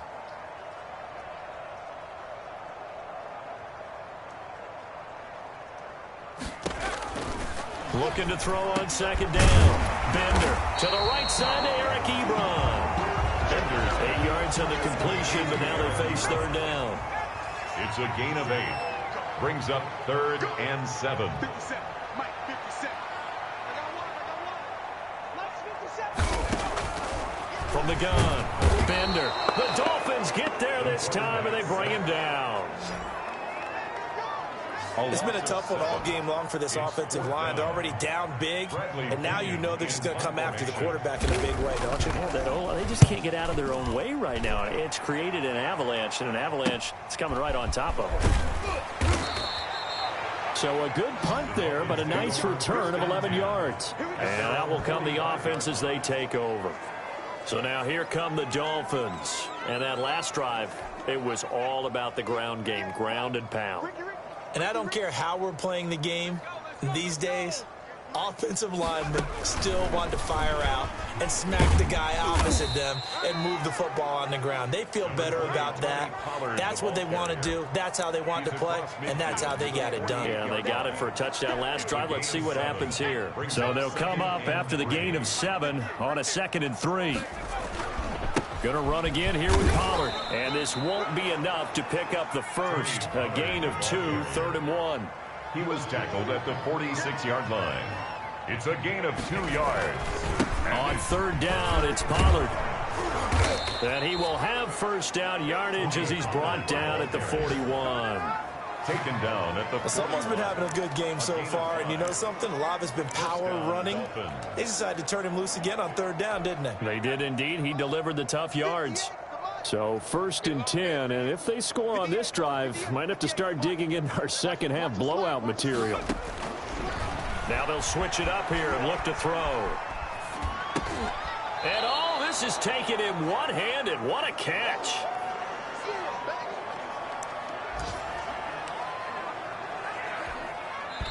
[SPEAKER 5] Looking to throw on second down. Bender to the right side to Eric Ebron. Bender's 8 yards on the completion, but now they face third down.
[SPEAKER 2] It's a gain of 8. Brings up 3rd and 7.
[SPEAKER 6] 57. Mike, 57.
[SPEAKER 5] From the gun, Bender. The Dolphins get there this time, and they bring him down.
[SPEAKER 3] It's been a tough one all game long for this offensive line. They're already down big, and now you know they're just going to come after the quarterback in a big way, don't you?
[SPEAKER 5] Yeah, they just can't get out of their own way right now. It's created an avalanche, and an avalanche is coming right on top of them. So a good punt there, but a nice return of 11 yards. And out will come the offense as they take over. So now here come the Dolphins. And that last drive, it was all about the ground game, ground and pound.
[SPEAKER 3] And I don't care how we're playing the game these days, offensive linemen still want to fire out and smack the guy opposite them and move the football on the ground. They feel better about that. That's what they want to do. That's how they want to play, and that's how they got it done.
[SPEAKER 5] Yeah, they got it for a touchdown last drive. Let's see what happens here. So they'll come up after the gain of 7 on a 2nd and 3. Gonna run again here with Pollard. And this won't be enough to pick up the first. A gain of 2, 3rd and 1.
[SPEAKER 2] He was tackled at the 46-yard line. It's a gain of 2 yards.
[SPEAKER 5] On 3rd down, it's Pollard. And he will have first down yardage as he's brought down at the 41.
[SPEAKER 2] Taken down at the...
[SPEAKER 3] Someone's been having a good game so far, and you know something? A lot has been power running. They decided to turn him loose again on 3rd down, didn't they?
[SPEAKER 5] They did indeed. He delivered the tough yards. So 1st and 10, and if they score on this drive, might have to start digging in our second half blowout material. Now they'll switch it up here and look to throw. And all this is taken in one-handed. What a catch.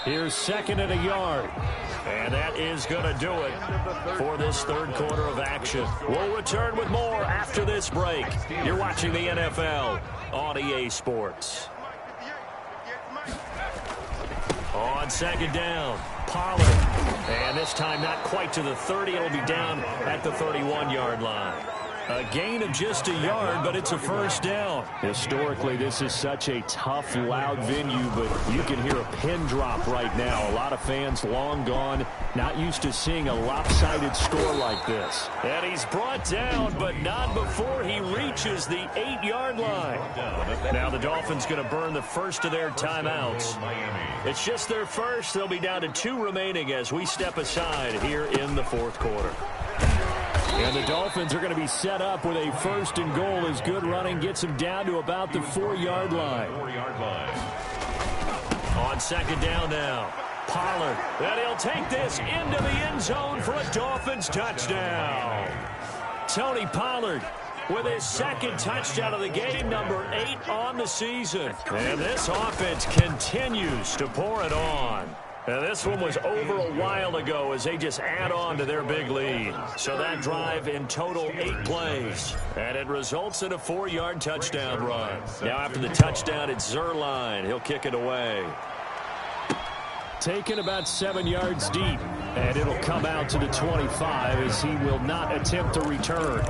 [SPEAKER 5] Here's 2nd and a yard. And that is going to do it for this 3rd quarter of action. We'll return with more after this break. You're watching the NFL on EA Sports. On 2nd down, Pollard. And this time not quite to the 30. It'll be down at the 31-yard line. A gain of just a yard, but it's a first down. Historically, this is such a tough, loud venue, but you can hear a pin drop right now. A lot of fans long gone, not used to seeing a lopsided score like this. And he's brought down, but not before he reaches the 8-yard line. Now the Dolphins going to burn the first of their timeouts. It's just their first. They'll be down to 2 remaining as we step aside here in the 4th quarter. And the Dolphins are going to be set up with a 1st and goal as good running gets them down to about the 4-yard line.
[SPEAKER 2] 4-yard line.
[SPEAKER 5] On 2nd down now, Pollard. And he'll take this into the end zone for a Dolphins touchdown. Tony Pollard with his 2nd touchdown of the game, number 8 on the season. And this offense continues to pour it on. And this one was over a while ago as they just add on to their big lead. So that drive in total 8 plays. And it results in a 4-yard touchdown run. Now after the touchdown, it's Zuerlein. He'll kick it away. Taken about 7 yards deep. And it'll come out to the 25 as he will not attempt to return.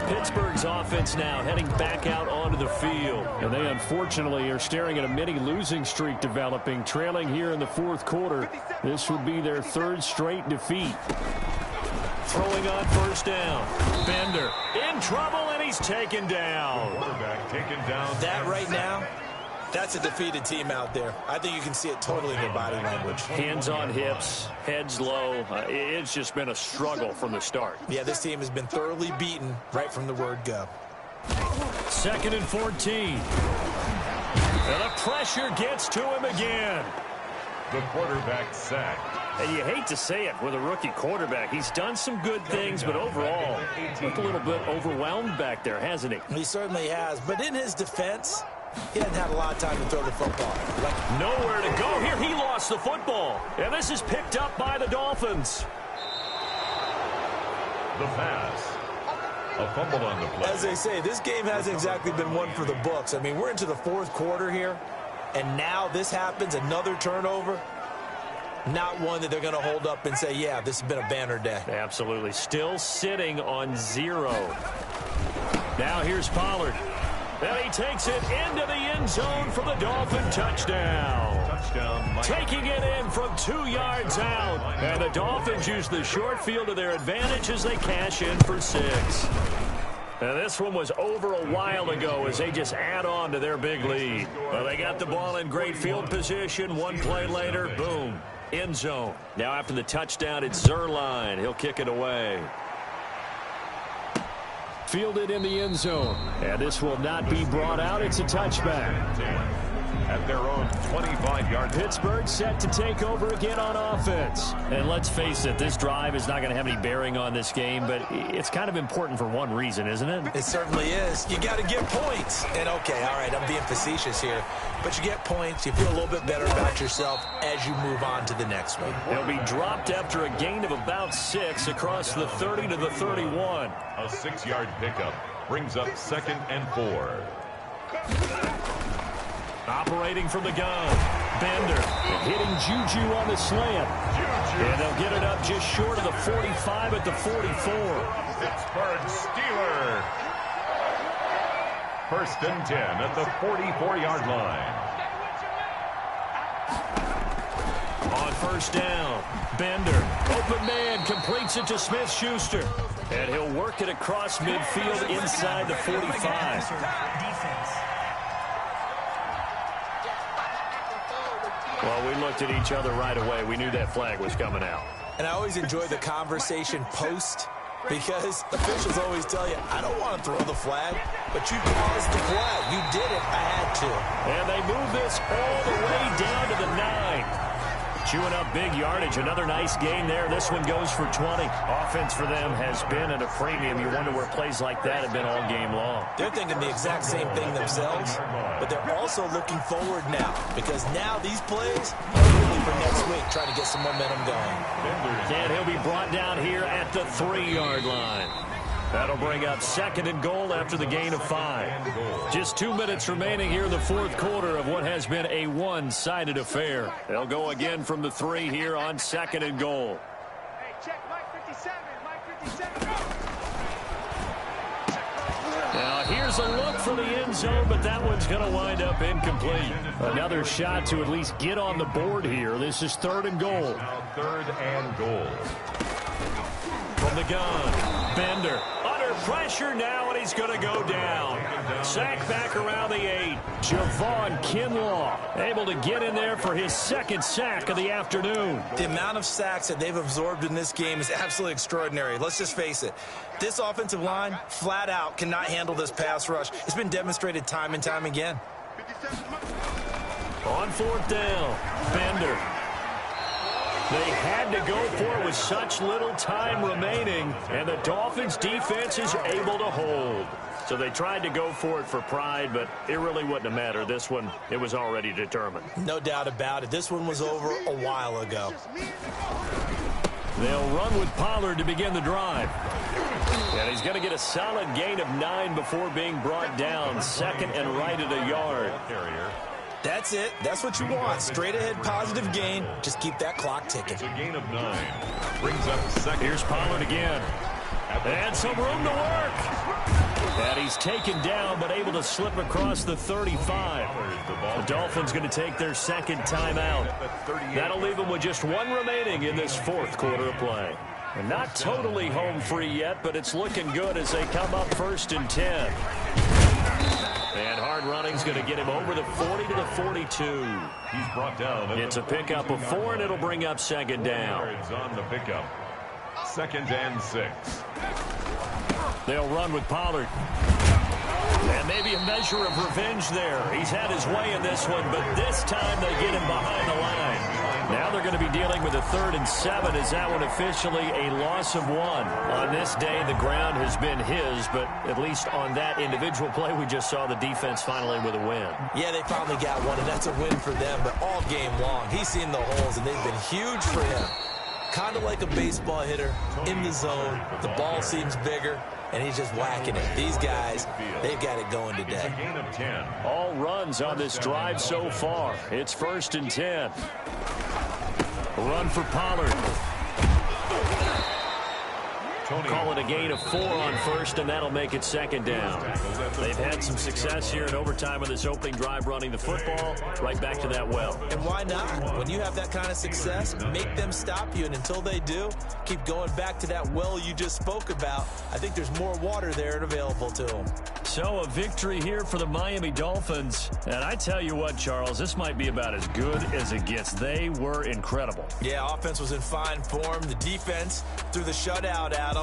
[SPEAKER 5] Pittsburgh's offense now heading back out onto the field. And they unfortunately are staring at a mini losing streak developing, trailing here in the 4th quarter. This would be their 3rd straight defeat. Throwing on 1st down. Bender in trouble, and he's taken down.
[SPEAKER 2] Quarterback taken down.
[SPEAKER 3] That right now, that's a defeated team out there. I think you can see it totally in their body language.
[SPEAKER 5] Hands on hips, heads low. It's just been a struggle from the start.
[SPEAKER 3] Yeah, this team has been thoroughly beaten right from the word go.
[SPEAKER 5] 2nd and 14. And the pressure gets to him again.
[SPEAKER 2] The quarterback sacked.
[SPEAKER 5] And you hate to say it with a rookie quarterback. He's done some good things, but overall, looked a little bit overwhelmed back there, hasn't he?
[SPEAKER 3] He certainly has. But in his defense, he hasn't had a lot of time to throw the football.
[SPEAKER 5] Nowhere to go. Here he lost the football. And this is picked up by the Dolphins.
[SPEAKER 2] The pass. A fumble on the play.
[SPEAKER 3] As they say, this game hasn't exactly been one for the books. I mean, we're into the 4th quarter here, and now this happens, another turnover. Not one that they're going to hold up and say, yeah, this has been a banner day.
[SPEAKER 5] Absolutely. Still sitting on 0. Now here's Pollard. And he takes it into the end zone for the Dolphin touchdown. Taking it in from 2 yards out. And the Dolphins use the short field to their advantage as they cash in for 6. And this one was over a while ago as they just add on to their big lead. Well, they got the ball in great field position. 1 play later, boom, end zone. Now after the touchdown, it's Zuerlein. He'll kick it away. Fielded in the end zone. And this will not be brought out. It's a touchback.
[SPEAKER 2] At their own 25-yard.
[SPEAKER 5] Pittsburgh set to take over again on offense. And let's face it, this drive is not going to have any bearing on this game, but it's kind of important for one reason, isn't it?
[SPEAKER 3] It certainly is. You got to get points. And, okay, all right, I'm being facetious here. But you get points, you feel a little bit better about yourself as you move on to the next one.
[SPEAKER 5] They'll be dropped after a gain of about 6 across the 30 to the 31.
[SPEAKER 2] A 6-yard pickup brings up 2nd and 4.
[SPEAKER 5] Operating from the gun. Bender hitting Juju on the slant. And they'll get it up just short of the 45 at the 44.
[SPEAKER 2] Pittsburgh Steelers. 1st and 10 at the 44-yard line.
[SPEAKER 5] On 1st down, Bender, open man, completes it to Smith-Schuster. And he'll work it across midfield inside the 45. Well, we looked at each other right away. We knew that flag was coming out.
[SPEAKER 3] And I always enjoy the conversation post, because officials always tell you, I don't want to throw the flag, but you caused the play. You did it. I had to.
[SPEAKER 5] And they move this all the way down to the 9. Chewing up big yardage. Another nice gain there. This one goes for 20. Offense for them has been at a premium. You wonder where plays like that have been all game long.
[SPEAKER 3] They're thinking the exact same thing themselves, but they're also looking forward now, because now these plays are really for next week, trying to get some momentum going.
[SPEAKER 5] And he'll be brought down here at the 3-yard line. That'll bring up 2nd and goal after the gain of 5. Just 2 minutes remaining here in the 4th quarter of what has been a one-sided affair. They'll go again from the 3 here on 2nd and goal.
[SPEAKER 4] Hey, check Mike 57. Mike 57.
[SPEAKER 5] Now here's a look for the end zone, but that one's going to wind up incomplete. Another shot to at least get on the board here. This is 3rd and goal.
[SPEAKER 2] Now 3rd and goal.
[SPEAKER 5] From the gun, Bender under Pressure now, and he's going to go down. Sack back around the 8. Javon Kinlaw able to get in there for his second sack of the afternoon.
[SPEAKER 3] The amount of sacks that they've absorbed in this game is absolutely extraordinary. Let's just face it. This offensive line, flat out, cannot handle this pass rush. It's been demonstrated time and time again.
[SPEAKER 5] On 4th down, Bender. They had to go for it with such little time remaining, and the Dolphins' defense is able to hold. So they tried to go for it for pride, but it really wouldn't have mattered. This one, it was already determined.
[SPEAKER 3] No doubt about it. This one was over a while ago.
[SPEAKER 5] They'll run with Pollard to begin the drive. And he's going to get a solid gain of 9 before being brought down. Second and right at a yard.
[SPEAKER 3] That's it. That's what you want. Straight ahead positive gain. Just keep that clock ticking.
[SPEAKER 2] It's a gain of 9. Brings up second.
[SPEAKER 5] Here's Pollard again. And some room to work. And he's taken down but able to slip across the 35. The Dolphins going to take their second timeout. That'll leave them with just 1 remaining in this 4th quarter of play. And not totally home free yet, but it's looking good as they come up 1st and 10. And hard running's going to get him over the 40 to the 42.
[SPEAKER 2] He's brought down.
[SPEAKER 5] It's a pickup of 4, and it'll bring up second down.
[SPEAKER 2] Yards on the pickup. 2nd and 6.
[SPEAKER 5] They'll run with Pollard. And maybe a measure of revenge there. He's had his way in this one, but this time they get him behind the line. Now they're going to be dealing with a 3rd and 7. Is that one officially a loss of 1? On this day, the ground has been his, but at least on that individual play, we just saw the defense finally with a win.
[SPEAKER 3] Yeah, they finally got one, and that's a win for them, but all game long, he's seen the holes, and they've been huge for him. Kind of like a baseball hitter in the zone. The ball seems bigger, and he's just whacking it. These guys, they've got it going today.
[SPEAKER 2] It's a gain of 10.
[SPEAKER 5] All runs on this drive so far. It's 1st and 10. Run for Pollard. Call it a gain of 4 on 1st, and that'll make it 2nd down. They've had some success here in overtime on this opening drive running the football. Right back to that well.
[SPEAKER 3] And why not? When you have that kind of success, make them stop you, and until they do, keep going back to that well you just spoke about. I think there's more water there and available to them.
[SPEAKER 5] So a victory here for the Miami Dolphins. And I tell you what, Charles, this might be about as good as it gets. They were incredible.
[SPEAKER 3] Yeah, offense was in fine form. The defense threw the shutout at them.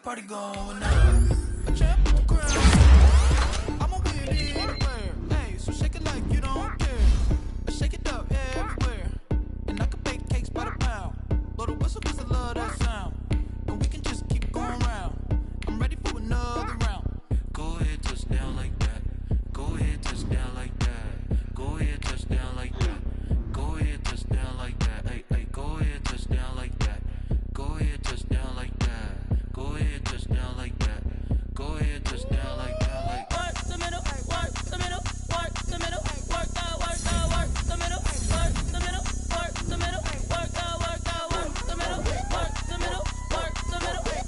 [SPEAKER 8] Party going up. A champ on the ground. I'm a winning player. Hey, so shake it like you don't care. I shake it up everywhere. And I can bake cakes by the pound. Blow the whistle cause I love that sound. And we can just keep going round. I'm ready for another round. Go ahead, touch down like that. Go ahead, touch down like that. Go ahead, touch down like that. Go ahead, touch down like that. Hey, hey, go ahead, touch down like that. Go ahead, touch down like that. Go ahead, touch down like that. Go ahead, touch down like that. Like work the middle, work the middle, work the middle, work the middle, work the middle, work the middle, work the middle, work the middle, work the middle, work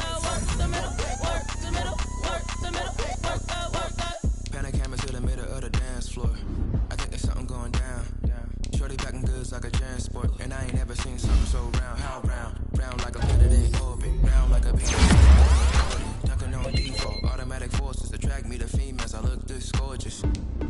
[SPEAKER 8] the middle, work the middle, work the middle, work the middle, work the. Pan a camera to the middle of the dance floor. I think there's something going down. Shorty packing goods like a transport, and I ain't never seen something so round. How round? Round like a planet in orbit. Round like a beat. Dunking on default. Automatic forces attract me to females. I look this gorgeous.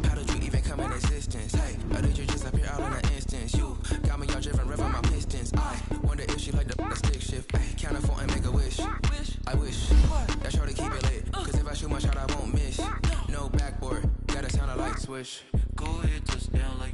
[SPEAKER 8] How did you even come in existence? Hey, or did you just appear out in an instance? You got me all driven, revving my pistons. I wonder if she like the stick shift. Hey, count it 4 and make a wish. I wish that shorty keep it lit. Cause if I shoot my shot, I won't miss. No backboard. Gotta sound a light switch. Go ahead, touch down like